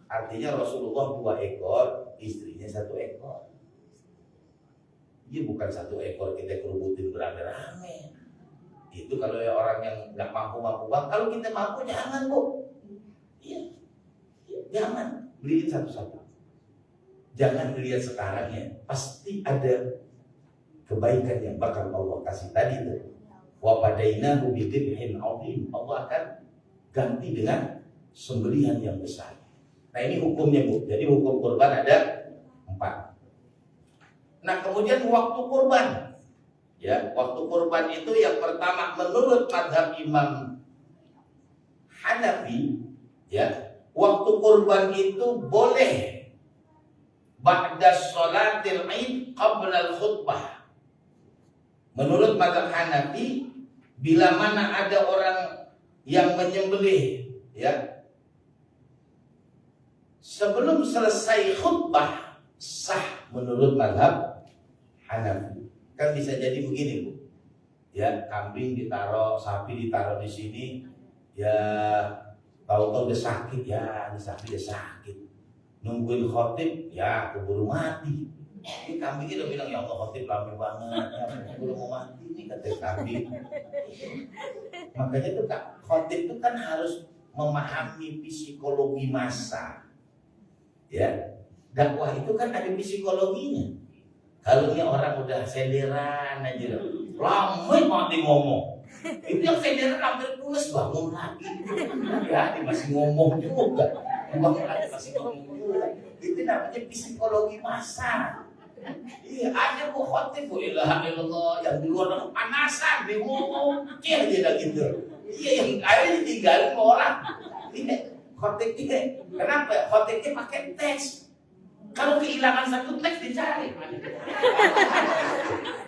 Artinya Rasulullah 2 ekor, istrinya 1 ekor. Iya bukan 1 ekor kita kerubutin beramai-ramai. Itu kalau ya orang yang nggak mampu bang. Kalau kita mampu jangan Bu. Iya, jangan beliin 1-1. Jangan lihat sekarang ya. Pasti ada kebaikan yang bakal Allah kasih tadi tuh. Wa padainahu bidhibhin 'adzim. Allah akan ganti dengan sembelihan yang besar. Nah ini hukumnya Bu. Jadi hukum kurban ada 4. Nah, kemudian waktu kurban. Ya, waktu kurban itu yang pertama menurut mazhab Imam Hanafi, ya, waktu kurban itu boleh ba'da sholatil Id qabla al-khutbah. Menurut mazhab Hanafi, bila mana ada orang yang menyembelih, ya, sebelum selesai khutbah, sah menurut mazhab Hanafi. Kan bisa jadi begini, Bu. Ya, kambing ditaruh, sapi ditaruh di sini, ya tahu-tahu udah sakit, ya ini sapi udah sakit. Nungguin khotib, ya keburu mati. Ini kambingnya udah bilang, ya Allah khotib lama banget, ya keburu mau mati nih kata kambing. Makanya tuh khotib itu kan harus memahami psikologi massa. Ya, dakwah itu kan ada psikologinya. Kalau ini orang udah senderan aja, lama mati ngomong. Itu yang senderan hampir pulas bangun lagi. Ya, dia masih ngomong juga. Bangun lagi masih ngomong juga. Itu namanya psikologi massa. Iya, ada bu khotib, bu ilaha illallah, yang di luar panasan, dia ngomong, dia gitu. Iya, yang akhirnya ditinggalin orang. Ini khotib ini, kenapa? Khotibnya pakai teks. Kalau kehilangan satu teks dicari.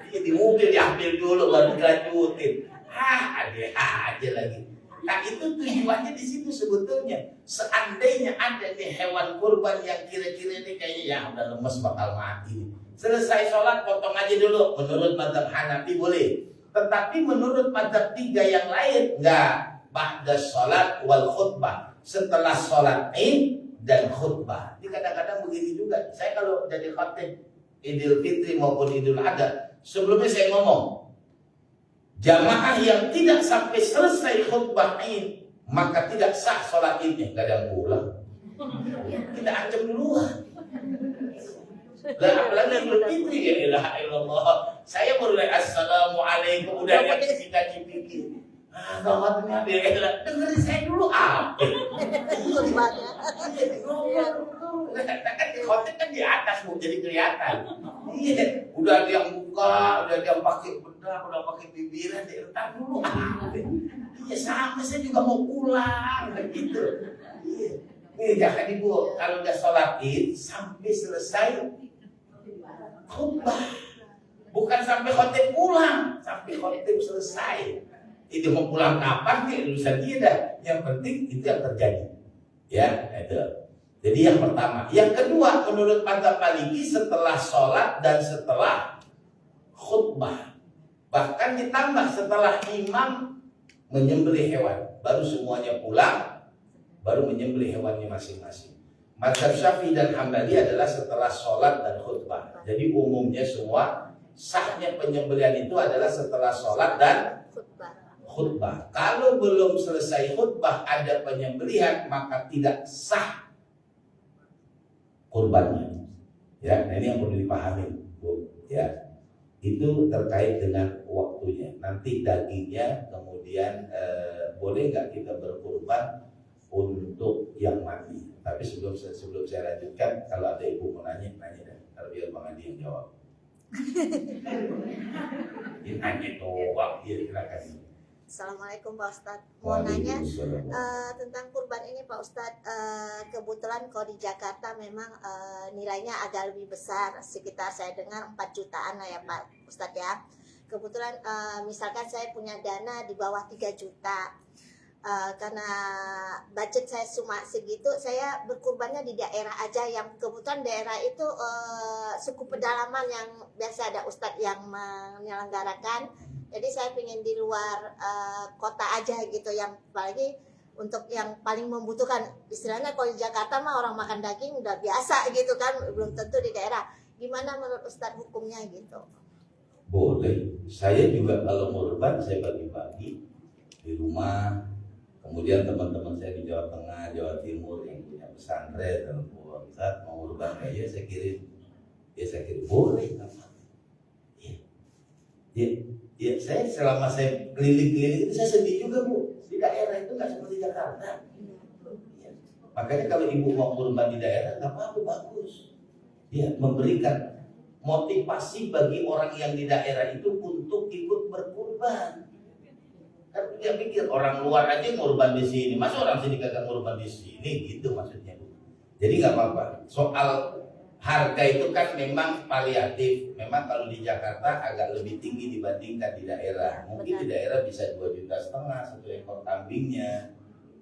Di mobil diambil dulu baru dilanjutin. Ada aja lagi. Nah itu tujuannya di situ sebetulnya. Seandainya ada nih hewan kurban yang kira-kira ini kayaknya ya udah lemes bakal mati. Selesai sholat potong aja dulu. Menurut mazhab Hanafi boleh. Tetapi menurut mazhab 3 yang lain enggak. Ba'da sholat wal khutbah. Setelah sholat Id dan khutbah. Jadi kadang-kadang begini juga. Saya kalau jadi khatib Idul Fitri maupun Idul Adha, sebelumnya saya ngomong, jamaah yang tidak sampai selesai khutbah Id maka tidak sah sholat Idnya. Gak ada yang pulang. Kita ancam duluan. Lah apalagi Idul Fitri, ya ilaha illallah. Saya baru assalamualaikum udah yang kita cipiki. Gawatnya dia dengerin saya dulu kan khotib kan di atas mau jadi kelihatan. Iya, udah ada yang buka, udah ada yang pakai bedak, udah pakai bibiran, entar dulu Iya, sama saya juga mau pulang gitu. Iya. Nih jangan Ibu, kalau udah sholat Id sampai selesai khutbah. Bukan sampai khotib pulang, sampai khotib selesai. Itu mau pulang kapan nih urusan dia dah. Yang penting itu yang terjadi. Ya, itu. Jadi yang pertama, yang kedua menurut mazhab Maliki setelah sholat dan setelah khutbah. Bahkan ditambah setelah imam menyembelih hewan, baru semuanya pulang, baru menyembelih hewannya masing-masing. Mazhab Syafi'i dan Hambali adalah setelah sholat dan khutbah. Jadi umumnya semua sahnya penyembelihan itu adalah setelah sholat dan khutbah. Kalau belum selesai khutbah ada penyembelihan maka tidak sah kurbannya. Ya, nah ini yang perlu dipahami, Bu. Ya, itu terkait dengan waktunya. Nanti dagingnya kemudian boleh nggak kita berkurban untuk yang mati. Tapi sebelum saya lanjutkan, kalau ada ibu mau nanya deh. Kalau biar Bang Andi yang jawab. Ini nanya doang, dia silakan. Assalamualaikum Pak Ustadz. Mau nanya tentang kurban ini Pak Ustadz. Kebetulan kalau di Jakarta memang nilainya agak lebih besar. Sekitar saya dengar 4 jutaan lah ya Pak Ustadz ya. Kebetulan misalkan saya punya dana di bawah 3 juta. Karena budget saya cuma segitu, saya berkurbannya di daerah aja. Yang kebetulan daerah itu suku pedalaman yang biasa ada Ustadz yang menyelenggarakan. Jadi saya pengen di luar kota aja gitu, yang apalagi untuk yang paling membutuhkan. Istilahnya kalau di Jakarta mah orang makan daging udah biasa gitu kan, belum tentu di daerah. Gimana menurut Ustadz hukumnya gitu? Boleh. Saya juga kalau mau kurban saya bagi-bagi di rumah. Kemudian teman-teman saya di Jawa Tengah, Jawa Timur yang punya pesantren dan Ustadz mau kurban aja saya kirim. Ya saya kirim boleh. Ya, saya selama saya keliling-keliling itu saya sedih juga Bu. Di daerah itu nggak seperti Jakarta. Ya. Makanya kalau ibu mau kurban di daerah nggak apa-apa, bagus. Ya, memberikan motivasi bagi orang yang di daerah itu untuk ikut berkurban. Kan dia pikir orang luar aja ngurban di sini, masa orang sini kagak ngurban di sini, gitu maksudnya. Jadi nggak apa-apa. Soal harga itu kan memang variatif. Memang kalau di Jakarta agak lebih tinggi dibandingkan di daerah. Mungkin di daerah bisa 2,5 juta satu ekor kambingnya.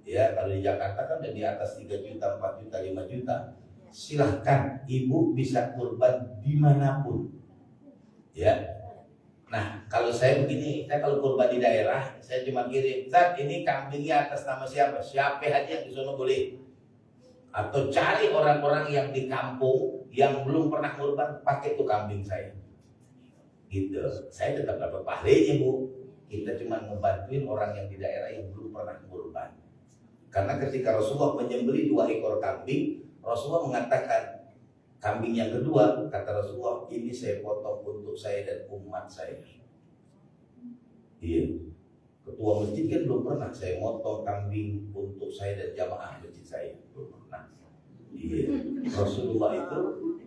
Ya, kalau di Jakarta kan udah di atas 3 juta, 4 juta, 5 juta. Silahkan ibu bisa kurban dimanapun. Ya. Nah, kalau saya begini, saya kalau kurban di daerah, saya cuma kirim, "Zat, ini kambingnya atas nama siapa? Siapa aja yang di sono boleh." Atau cari orang-orang yang di kampung yang belum pernah kurban, pakai tuh kambing saya. Gitu. Saya tetap dapat pahalanya, Bu. Kita cuma ngebantuin orang yang di daerah yang belum pernah kurban. Karena ketika Rasulullah menyembelih 2 ekor kambing, Rasulullah mengatakan, kambing yang kedua, kata Rasulullah, ini saya potong untuk saya dan umat saya. Iya. Ketua masjid kan belum pernah saya motong kambing untuk saya dan jamaah masjid saya. Belum pernah. Iya. Rasulullah itu,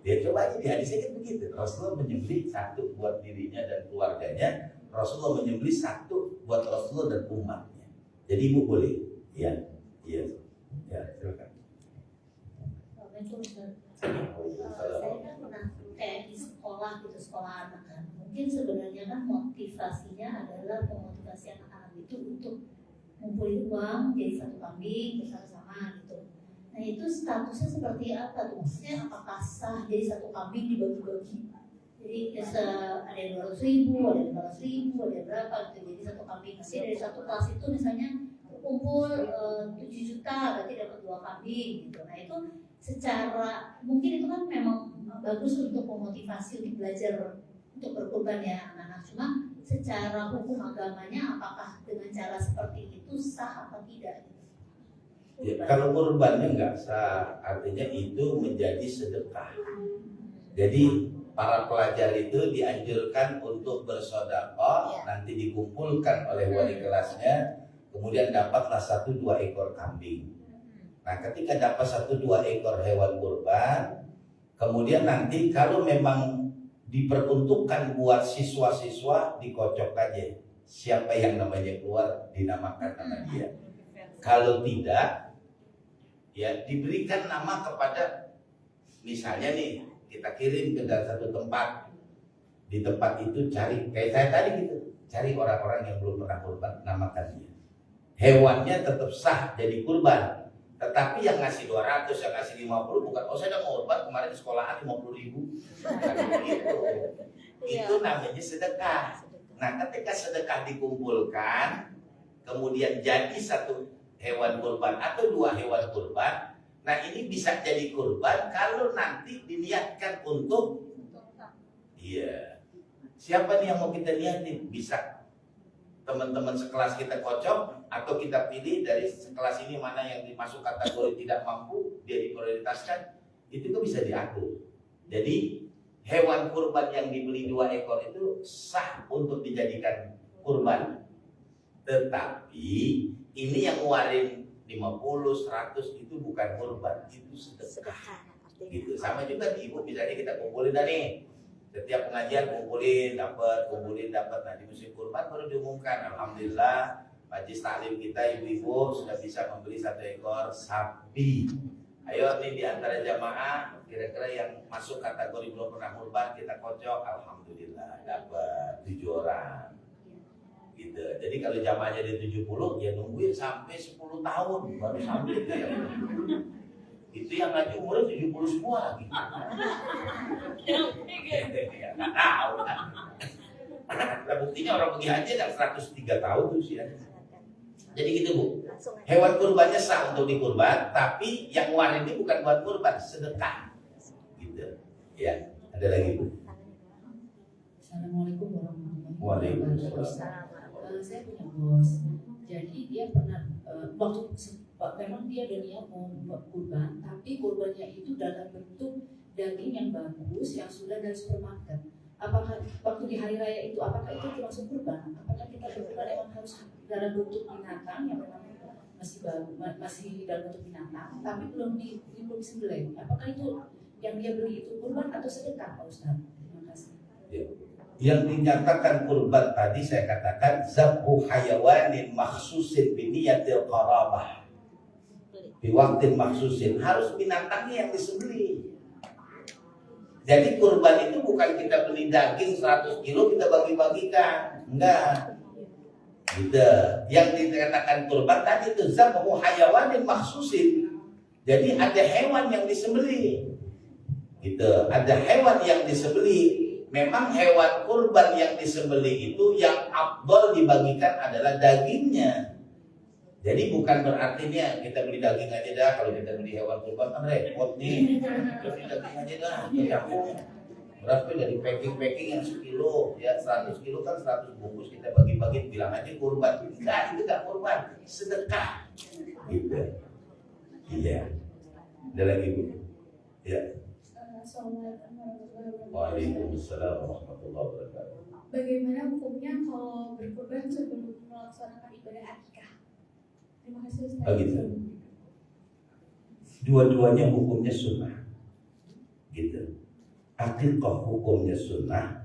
dia coba aja di hadisnya kan begitu. Rasulullah menyembelih 1 buat dirinya dan keluarganya. Rasulullah menyembelih 1 buat Rasulullah dan umatnya. Jadi ibu boleh. Iya. Iya. Ya, silakan. Saya kan pernah kayak di sekolah gitu, sekolah anak kan. Mungkin sebenarnya kan motivasinya adalah memotivasi anak-anak itu untuk ngumpulin uang jadi 1 kambing bersama-sama gitu. Nah itu statusnya seperti apa tuh? Maksudnya apakah sah jadi 1 kambing dibagi-bagi? Jadi ada yang 200.000, ada yang 500.000, ada yang berapa gitu. Jadi 1 kambing. Nanti dari 1 kelas itu misalnya kumpul 7 juta, berarti dapat 2 kambing gitu. Nah itu secara mungkin itu kan memang bagus untuk memotivasi untuk belajar untuk berkurban ya anak-anak. Cuma secara hukum agamanya apakah dengan cara seperti itu sah atau tidak? Ya, kalau kurbannya nggak sah, artinya itu menjadi sedekah. Jadi para pelajar itu dianjurkan untuk bersedekah, nanti dikumpulkan oleh wali kelasnya, kemudian dapatlah 1-2 ekor kambing. Nah, ketika dapat 1-2 ekor hewan kurban, kemudian nanti kalau memang diperuntukkan buat siswa-siswa, dikocok aja. Siapa yang namanya keluar, dinamakan nama dia. Kalau tidak, ya diberikan nama kepada, misalnya nih, kita kirim ke dalam 1 tempat. Di tempat itu cari, kayak saya tadi gitu, cari orang-orang yang belum pernah kurban, namakan dia. Hewannya tetap sah jadi kurban. Tetapi yang ngasih 200, yang ngasih 50 bukan, oh saya udah mau kurban kemarin di sekolahan 50.000. Gitu. Itu namanya sedekah. Nah ketika sedekah dikumpulkan, kemudian jadi 1 hewan kurban atau 2 hewan kurban, nah ini bisa jadi kurban kalau nanti diniatkan untuk, iya. Siapa nih yang mau kita niatin? Bisa teman-teman sekelas kita kocok, atau kita pilih dari sekelas ini mana yang dimasuk kategori tidak mampu, dia diprioritaskan, itu tuh bisa diatur. Jadi hewan kurban yang dibeli 2 ekor itu sah untuk dijadikan kurban. Tetapi ini yang ngeluarin 50, 100 itu bukan kurban, itu sedekah. Gitu. Sama juga di ibu, misalnya kita kumpulin nih. Setiap pengajian kumpulin dapat. Nah di musim kurban baru diumumkan, alhamdulillah majlis taklim kita ibu-ibu sudah bisa membeli 1 ekor sapi. Ayo nih di antara jamaah kira-kira yang masuk kategori belum pernah kurban kita kocok, alhamdulillah dapat 7 orang. Gitu. Jadi kalau jamaahnya di 70 ya nungguin sampai 10 tahun baru sampai itu ya. Itu yang ngaji umurnya 70 semua lagi. Nggak tahu. Nah, buktinya orang pergi haji ada 103 tahun tuh sih. Jadi gitu Bu. Hewan kurbannya sah untuk dikurban, tapi yang warin ini bukan buat kurban, sedekah. Gitu. Ya, ada lagi Bu. Assalamualaikum warahmatullahi Waalaikumsalam. wabarakatuh. Saya punya bos. Jadi dia pernah waktu memang dia ada niat mau buat kurban, tapi kurbannya itu dalam bentuk daging yang bagus yang sudah dari supermarket. Apakah waktu di hari raya itu apakah itu termasuk kurban? Apakah kita berkurban emang harus dalam bentuk binatang yang memang masih baru, masih dalam bentuk binatang, tapi belum disembelih? Apakah itu yang dia beli itu kurban atau sedekah, Pak Ustaz? Terima Ya. Yang dinyatakan kurban tadi saya katakan zabhu hayawanin makhsusin biniyatil qarabah. Di waktu makhsusin harus binatangnya yang disembelih. Jadi kurban itu bukan kita beli daging 100 kilo kita bagi-bagikan, enggak. Gitu. Yang dikatakan kurban tadi itu zabhu hayawanin makhsusin. Jadi ada hewan yang disembelih. Gitu. Ada hewan yang disembelih. Memang hewan kurban yang disembelih itu yang afdal dibagikan adalah dagingnya. Jadi bukan berarti nih kita beli daging aja dah, kalau kita beli hewan kurban kan repot nih. Kita beli daging aja dah, tercampur. Berapa dari packing yang 1 kilo, ya 100 kilo kan 100 bungkus kita bagi-bagi bilang aja kurban. Enggak, itu enggak kurban, sedekah. Gitu. Iya. Ada lagi Bu? Ya. Waalaikumsalam warahmatullahi wabarakatuh. Bagaimana hukumnya kalau berkurban sebelum melaksanakan ibadah akikah? Terima kasih Ustaz. Oh gitu. Dua-duanya hukumnya sunnah. Gitu. Akikah hukumnya sunnah,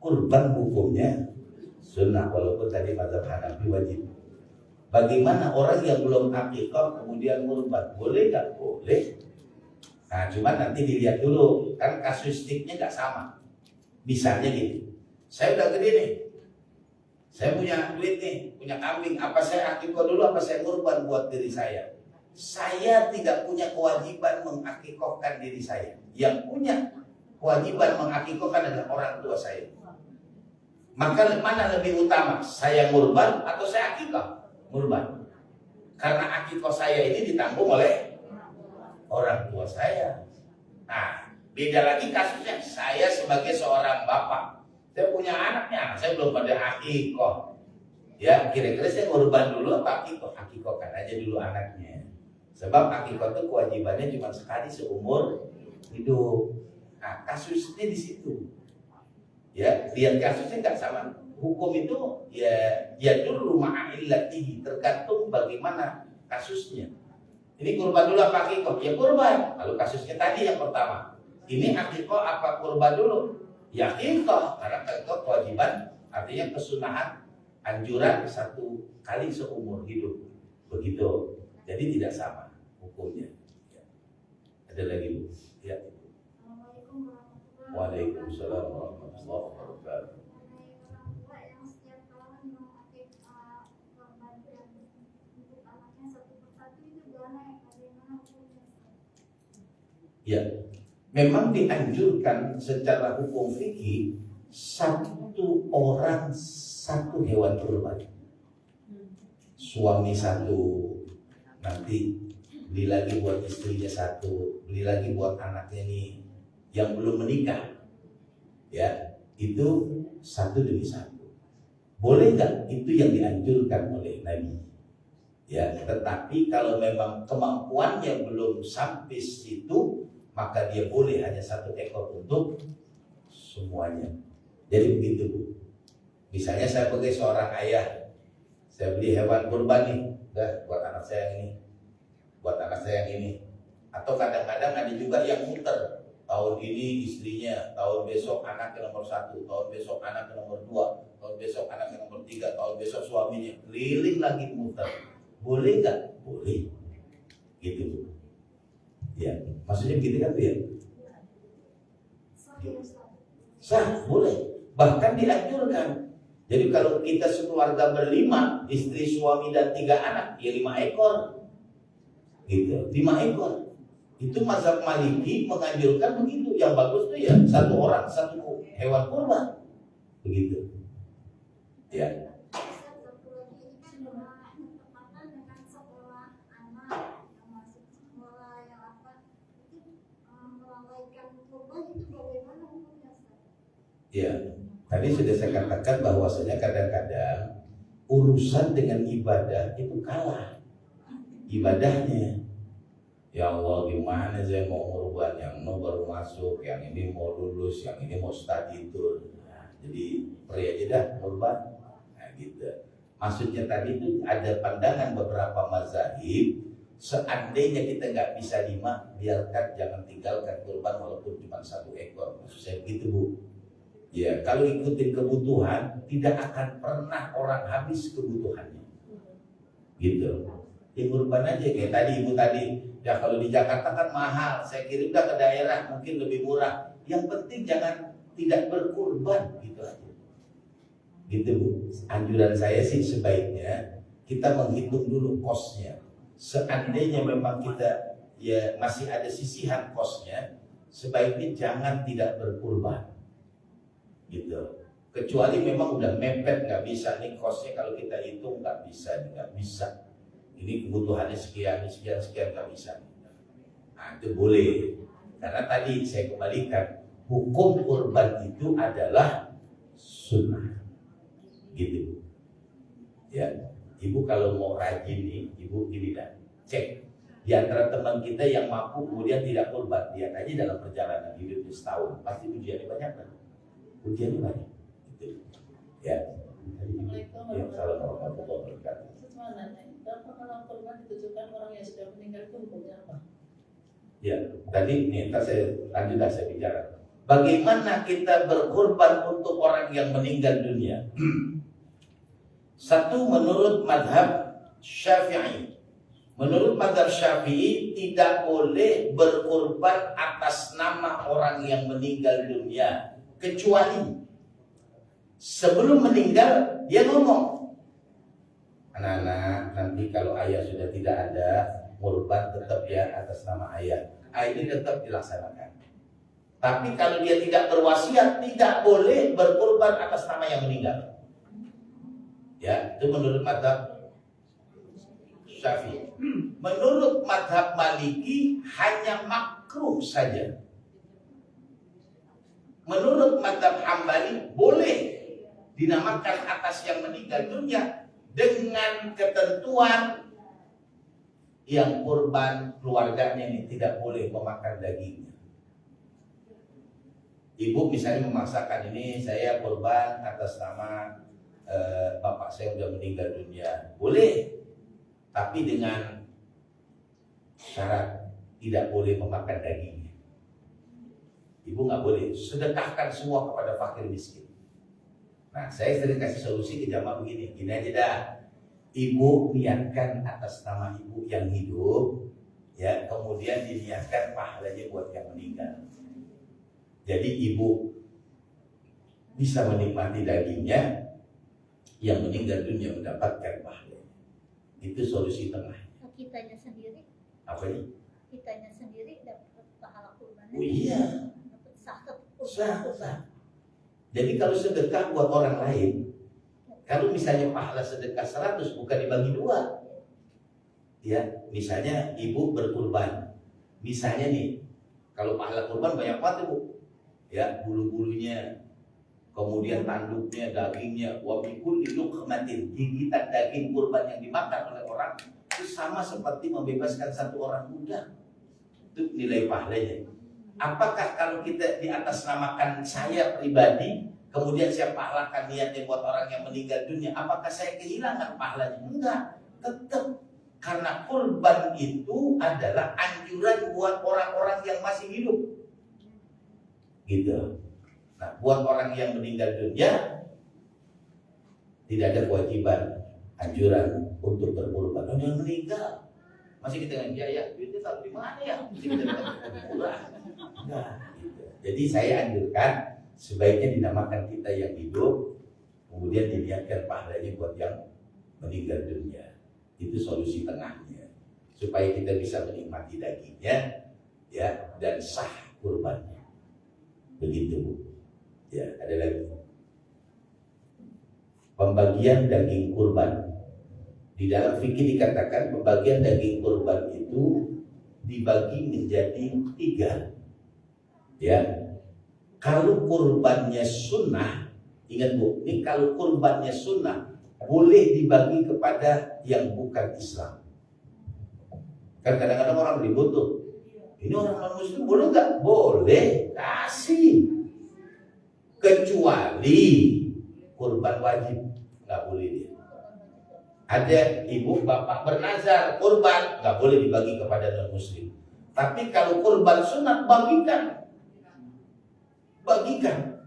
kurban hukumnya sunnah, walaupun tadi mazhab Hanafi wajib. Bagaimana orang yang belum akikah kemudian kurban? Boleh nggak? Boleh. Nah, cuma nanti dilihat dulu, kan kasuistiknya nggak sama. Misalnya gini, saya udah gede nih, saya punya duit nih, punya kambing, apa saya akikah dulu, apa saya kurban buat diri saya? Saya tidak punya kewajiban mengakikahkan diri saya. Yang punya kewajiban mengakikahkan adalah orang tua saya. Maka mana lebih utama, saya kurban atau saya akikah? Kurban. Karena akikah saya ini ditanggung oleh orang tua saya. Nah, beda lagi kasusnya. Saya sebagai seorang bapak, saya punya anaknya, anak saya belum pada akikah. Ya, kira-kira saya kurban dulu apa akikah? Akikahkan aja dulu anaknya. Sebab akikah itu kewajibannya cuma sekali seumur hidup. Nah, kasusnya di situ. Ya, lihat kasusnya nggak sama. Hukum itu ya dulu ma'illatihi, tergantung bagaimana kasusnya. Ini kurban dulu apa akikah? Ya kurban. Lalu kasusnya tadi yang pertama. Ini akikah apa kurban dulu? Ya akikah. Karena akikah kewajiban, artinya kesunahan, anjuran 1 kali seumur hidup. Begitu. Jadi tidak sama hukumnya. Ya. Ada lagi Bu? Ya. Waalaikumsalam warahmatullahi wabarakatuh. Ya, memang dianjurkan secara hukum fikih 1 orang 1 hewan kurban. Suami 1, nanti beli lagi buat istrinya 1, beli lagi buat anaknya nih yang belum menikah. Ya, itu 1 demi 1. Boleh nggak? Itu yang dianjurkan oleh Nabi. Ya, tetapi kalau memang kemampuannya belum sampai situ, maka dia boleh hanya 1 ekor untuk semuanya. Jadi begitu Bu. Misalnya saya sebagai seorang ayah, saya beli hewan kurban nih, buat anak saya yang ini, buat anak saya yang ini. Atau kadang-kadang ada juga yang muter. Tahun ini istrinya, tahun besok anak yang nomor 1, tahun besok anak yang nomor 2, tahun besok anak yang nomor 3, tahun besok suaminya. Keliling lagi muter. Boleh nggak? Boleh. Gitu Bu. Ya, maksudnya begitu kan Bu ya? Sah, boleh. Bahkan dianjurkan. Jadi kalau kita sekeluarga ber5, istri, suami dan 3 anak, ya 5 ekor. Gitu, 5 ekor. Itu mazhab Maliki menganjurkan begitu. Yang bagus tuh ya 1 orang 1 hewan kurban. Begitu. Ya. Ya, tadi sudah saya katakan bahwasanya kadang-kadang urusan dengan ibadah itu kalah ibadahnya. Ya Allah, gimana saya mau ngurban, yang mau baru masuk, yang ini mau lulus, yang ini mau study tour. Nah, jadi pria aja dah ngurban. Nah, gitu. Maksudnya tadi itu ada pandangan beberapa mazhab, seandainya kita nggak bisa 5, biarkan, jangan tinggalkan kurban walaupun cuma 1 ekor. Maksud saya begitu Bu. Ya, kalau ikutin kebutuhan, tidak akan pernah orang habis kebutuhannya. Gitu. Ya kurban aja kayak tadi ibu tadi. Ya kalau di Jakarta kan mahal, saya kirim dah ke daerah mungkin lebih murah. Yang penting jangan tidak berkurban gitu aja. Gitu Bu. Anjuran saya sih sebaiknya kita menghitung dulu kosnya. Seandainya memang kita ya masih ada sisihan kosnya, sebaiknya jangan tidak berkurban. Gitu. Kecuali memang udah mepet, nggak bisa nih kosnya kalau kita hitung nggak bisa. Ini kebutuhannya sekian nggak bisa. Nah itu boleh. Karena tadi saya kembalikan hukum kurban itu adalah sunnah. Gitu. Ya, ibu kalau mau rajin nih, ibu gini dah, cek di antara teman kita yang mampu kemudian tidak kurban, lihat aja dalam perjalanan hidupnya setahun, pasti ujiannya banyak kan? Ujiannya banyak. Gitu. Ya. Ya, salam warahmatullahi wabarakatuh. Kalau kurban ditujukan orang yang sudah meninggal itu hukumnya apa? Ya, tadi nih, ntar saya lanjutkan saya bicara. Bagaimana kita berkorban untuk orang yang meninggal dunia? Satu, menurut madhab Syafi'i. Menurut madhab Syafi'i tidak boleh berkorban atas nama orang yang meninggal dunia, kecuali sebelum meninggal dia ngomong, anak-anak nanti kalau ayah sudah tidak ada, kurban tetap ya atas nama ayah. Ini tetap dilaksanakan. Tapi kalau dia tidak berwasiat, tidak boleh berkurban atas nama yang meninggal. Ya, itu menurut mazhab Syafi'i. Menurut mazhab Maliki hanya makruh saja. Menurut mazhab Hambali boleh dinamakan atas yang meninggal dunia dengan ketentuan yang kurban keluarganya ini tidak boleh memakan dagingnya. Ibu misalnya memaksakan ini saya kurban atas nama bapak saya sudah meninggal dunia, boleh, tapi dengan syarat tidak boleh memakan dagingnya. Ibu nggak boleh sedekahkan semua kepada fakir miskin. Nah, saya sering kasih solusi ke jamaah begini, gini aja dah. Ibu niatkan atas nama ibu yang hidup, ya, kemudian diniatkan pahalanya buat yang meninggal. Jadi ibu bisa menikmati dagingnya, yang meninggal dunia mendapatkan pahalanya. Itu solusi tengah. Kitanya sendiri. Apa ini? Kitanya sendiri dapat pahala kurban. Oh iya. Dapat Sah. Jadi kalau sedekah buat orang lain, kalau misalnya pahala sedekah 100 bukan dibagi 2. Ya, misalnya ibu berkurban. Misalnya nih, kalau pahala kurban banyak banget Bu. Ya, bulu-bulunya, kemudian tanduknya, dagingnya, wabikul luqmatin, gigitan daging kurban yang dimakan oleh orang itu sama seperti membebaskan satu orang budak. Itu nilai pahalanya. Apakah kalau kita diatasnamakan saya pribadi, kemudian saya pahlakan niatnya buat orang yang meninggal dunia, apakah saya kehilangan pahalanya? Enggak, tetap. Karena kurban itu adalah anjuran buat orang-orang yang masih hidup. Gitu. Nah, buat orang yang meninggal dunia tidak ada kewajiban anjuran untuk berkurban. Orang yang meninggal masih kita nggak ya, duitnya taruh di mana ya? Nah, gitu. Jadi saya anjurkan sebaiknya dinamakan kita yang hidup, kemudian diniatkan pahalanya buat yang meninggal dunia. Itu solusi tengahnya, supaya kita bisa menikmati dagingnya, ya, dan sah kurbannya. Begitu Bu. Ya, ada lagi. Pembagian daging kurban. Di dalam fikih dikatakan pembagian daging kurban itu dibagi menjadi 3. Ya. Kalau kurbannya sunnah, ingat Bu, ini kalau kurbannya sunnah boleh dibagi kepada yang bukan Islam. Kan kadang-kadang orang ribut tuh. Ini orang non-muslim boleh nggak? Boleh, kasih. Kecuali kurban wajib, nggak boleh dia. Ada ibu bapak bernazar kurban, nggak boleh dibagi kepada non-muslim. Tapi kalau kurban sunat bagikan.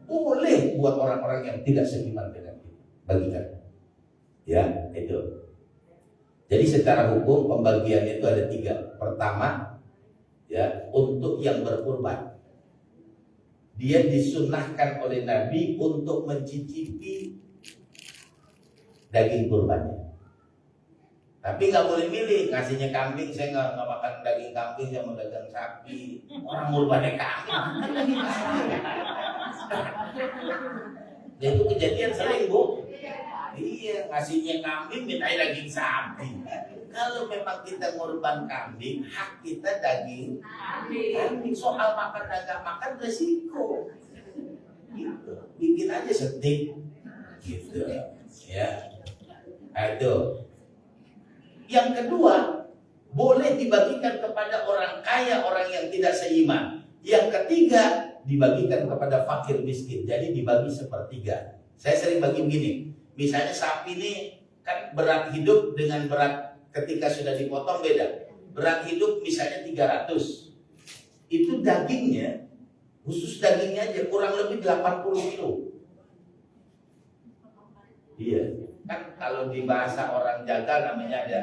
boleh buat orang-orang yang tidak seiman dengan kita, bagikan. Ya, itu. Jadi secara hukum pembagian itu ada 3. Pertama, ya, untuk yang berkurban. Dia disunnahkan oleh Nabi untuk mencicipi daging kurbannya. Tapi nggak boleh milih, ngasihnya kambing, saya nggak makan daging kambing, saya mau dagang sapi. Orang kurbannya kambing. Ya itu kejadian sering, Bu. Iya, ngasihnya kambing, minta daging sapi. Kalau memang kita ngorban kambing, hak kita daging kambing. Soal makan dagang makan resiko. Gitu. Bikin aja steak. Gitu. Ya. Itu. Yang kedua, boleh dibagikan kepada orang kaya, orang yang tidak seiman. Yang ketiga, dibagikan kepada fakir miskin. Jadi dibagi sepertiga. Saya sering bagi begini. Misalnya sapi ini kan berat hidup dengan berat ketika sudah dipotong beda. Berat hidup misalnya 300. Itu dagingnya, khusus dagingnya aja kurang lebih 80 kilo. Iya. Kan kalau di bahasa orang Jagal namanya ada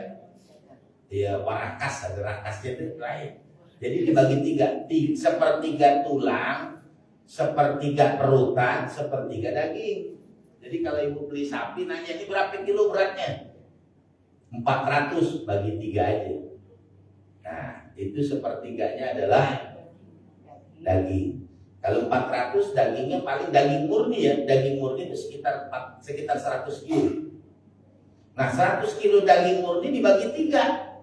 ya warakas, ada rakasnya itu lain. Jadi dibagi 3, sepertiga tulang, sepertiga perutan, sepertiga daging. Jadi kalau ibu beli sapi nanya ini berapa kilo beratnya? 400, bagi 3 aja. Nah itu sepertiganya adalah daging. Kalau 400 dagingnya paling daging murni ya, daging murni itu sekitar 100 kilo. Nah 100 kilo daging murni dibagi 3.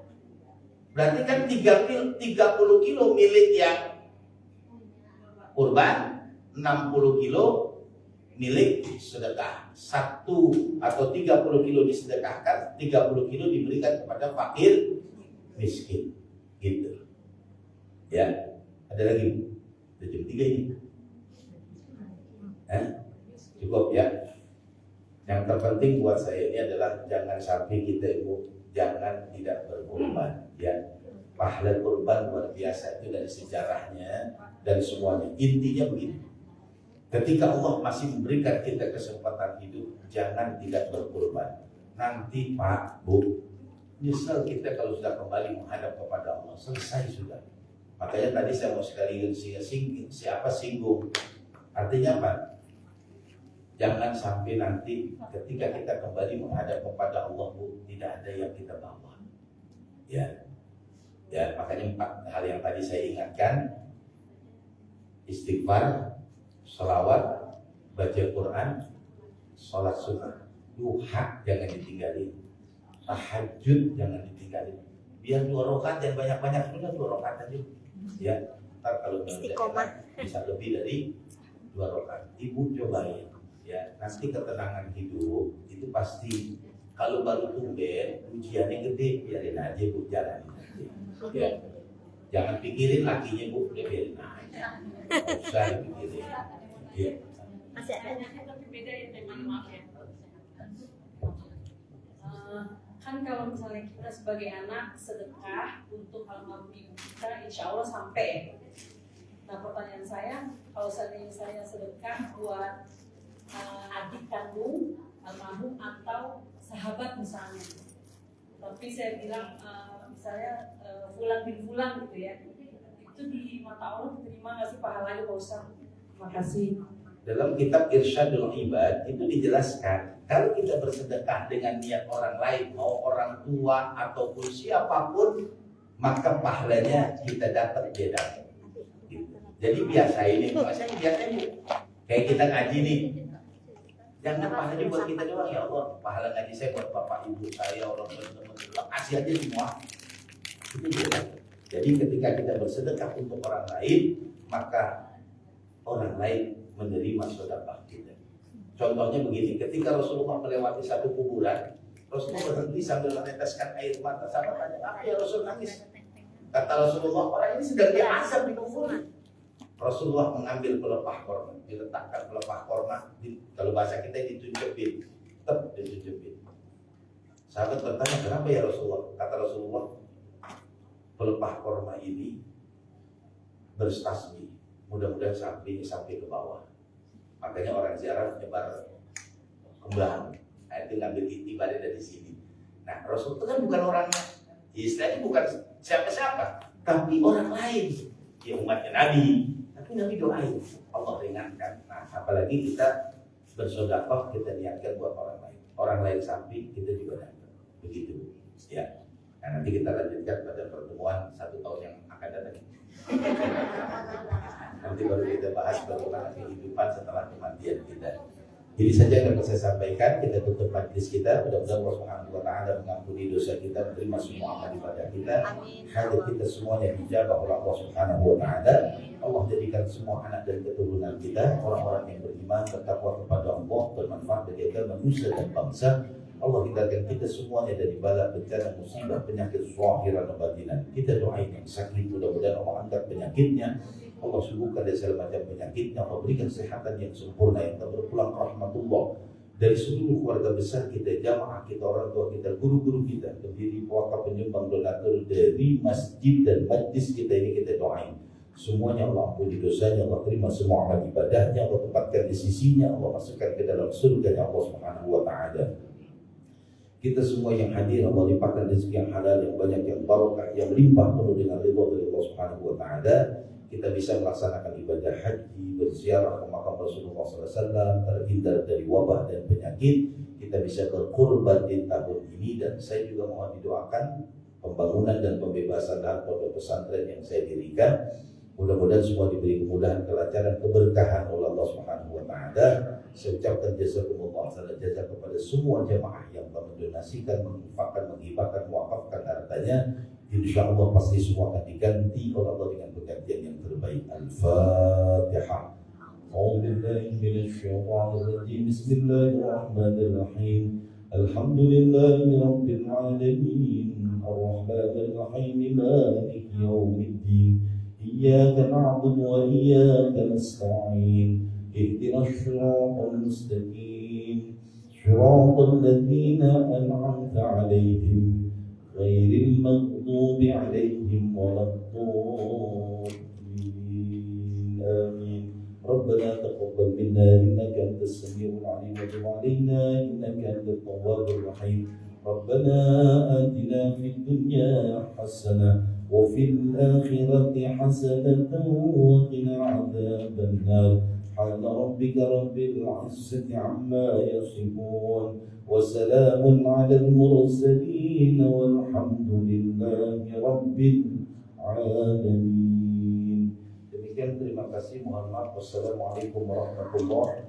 Berarti kan 30 kilo milik yang kurban, 60 kilo milik sedekah. 1 atau 30 kilo disedekahkan, 30 kilo diberikan kepada fakir miskin. Gitu. Ya, ada lagi. Udah jam 3 ini. Cukup ya. Yang terpenting buat saya ini adalah jangan sampai kita ibu jangan tidak berkorban. Ya, pahala kurban luar biasa itu dari sejarahnya dan semuanya. Intinya begini. Ketika Allah masih memberikan kita kesempatan hidup, jangan tidak berkorban. Nanti Pak, Bu, nyesal kita kalau sudah kembali menghadap kepada Allah. Selesai sudah. Makanya tadi saya mau sekali singgung. Artinya apa? Jangan sampai nanti ketika kita kembali menghadap kepada Allah, Bu, tidak ada yang kita bawa. Ya. Ya, makanya 4 hal yang tadi saya ingatkan. Istighfar, sholawat, baca Quran, sholat sunnah, duha jangan ditinggalin, tahajud jangan ditinggalin. Biar 2 rakaat dan banyak-banyak sudah 2 rakaat aja. Ya, ntar kalau bisa lebih dari 2 rakaat. Ibu cobain, ya nanti ketenangan hidup itu pasti. Kalau baru tumben ujiannya gede, biarin aja Bu, jalanin aja. Ya, jangan pikirin lakinya Bu, biarin aja. Nggak usah dipikirin. Ya. Masih ada. Beda ya teman, maaf ya. Kan kalau misalnya kita sebagai anak sedekah untuk almarhum ibu kita, insya Allah sampai ya. Nah pertanyaan saya, kalau seandainya saya sedekah buat adik kandung almarhum atau sahabat misalnya, tapi saya bilang misalnya fulan bin fulan gitu ya, itu di mata Allah diterima nggak sih pahalanya Pak Ustaz? Terima kasih. Dalam kitab Irsyadul Ibad itu dijelaskan, kalau kita bersedekah dengan niat orang lain, mau orang tua ataupun siapapun, maka pahalanya kita dapat beda. Jadi biasa ini, maksudnya biasanya kayak kita ngaji nih, jangan pahalanya buat kita doang, ya Allah, pahala ngaji saya buat bapak ibu saya, orang teman-teman, kasih aja semua. Itu beda. Jadi ketika kita bersedekah untuk orang lain, maka orang lain menerima sedekah kita. Contohnya begini, ketika Rasulullah melewati satu kuburan, Rasulullah berhenti sambil meneteskan air mata. Sahabat tanya, apa ya Rasul nangis? Kata Rasulullah, orang ini sedang diazab di kuburan. Rasulullah mengambil pelepah korma, diletakkan pelepah korma, kalau bahasa kita ditunjukkan, tetap ditunjukkan. Sahabat bertanya, kenapa ya Rasulullah? Kata Rasulullah, pelepah korma ini berstasbih, mudah-mudahan sampai ke bawah. Makanya orang ziarah menyebar kembang. Nah, itu ngambil intibarnya dari sini. Nah, Rasul itu kan bukan orangnya, istilahnya bukan siapa-siapa, tapi orang lain. Ya umatnya Nabi, tapi Nabi doain, Allah ringankan. Nah, apalagi kita bersedekah, kita niatkan buat orang lain. Orang lain samping, kita juga dapat. Begitu, ya. Nah, nanti kita lanjutkan pada pertemuan 1 tahun yang akan datang. Nanti baru kita bahas bagaimana kehidupan setelah kematian kita. Jadi saja yang dapat saya sampaikan, kita tutup majlis kita. Mudah-mudahan Allah Subhanahu wa Ta'ala mengampuni dosa kita, menerima semua amal ibadah kita. Hajat kita semuanya dijabah oleh Allah Subhanahu wa Ta'ala. Allah jadikan semua anak dan keturunan kita orang-orang yang beriman, bertakwa kepada Allah, bermanfaat bagi agama, manusia dan bangsa. Allah hindarkan kita semuanya dari bala, bencana, musibah, penyakit zahiran dan batinan. Kita doain yang sakit, mudah-mudahan Allah angkat penyakitnya, Allah sembuhkan dari segala macam penyakitnya, Allah berikan kesehatan yang sempurna, yang tak berpulang rahmatullah dari seluruh keluarga besar kita, jamaah kita, orang tua kita, guru-guru kita, pendiri, wakaf, penyumbang, donatur dari masjid dan majlis kita ini, kita doain. Semuanya Allah ampuni dosanya, Allah terima semua amal ibadahnya, Allah tempatkan di sisinya, Allah masukkan ke dalam surga Allah Subhanahu wa Ta'ala. Kita semua yang hadir, Allah limpahkan rezeki yang halal, yang banyak, yang barokah, yang limpah penuh dengan ridha dari Allah Subhanahu wa Ta'ala. Kita bisa melaksanakan ibadah haji, berziarah ke makam Rasulullah SAW, terhindar dari wabah dan penyakit. Kita bisa berkurban di tahun ini, dan saya juga mohon didoakan pembangunan dan pembebasan lahan pondok pesantren yang saya dirikan. Mudah-mudahan semua diberi kemudahan, kelancaran, keberkahan oleh Allah Subhanahu wa Ta'ala. Saya ucapkan jazakumullah khairan jazaa kepada semua jamaah yang telah mendonasikan, menginfakkan, menghibahkan, mewakafkan hartanya. Insyaallah pasti semua akan diganti oleh Allah dengan penggantian yang terbaik. Al-Fatihah. A'udzubillahi minasyaitonir rajim. Bismillahirrahmanirrahim. Alhamdulillahi rabbil alamin. Ar-Rahmanir Rahim. Maliki yaumiddin. Iyyaka na'budu wa iyyaka nasta'in. Ihdinas siratal mustaqim. Siratal ladzina an'amta 'alaihim غير المغضوب عليهم ولا الضالين آمين. ربنا تقبل منا إنك أنت السميع العليم وتب علينا إنك أنت التواب الرحيم. ربنا آتنا في الدنيا حسنة وفي الآخرة حسنة وقنا عذاب النار. سبحان ربك رب العزة عما يصفون وسلام على المرسلين والحمد لله رب العالمين. Demikian, terima kasih. Mohon maaf. Wassalamualaikum warahmatullahi wabarakatuh.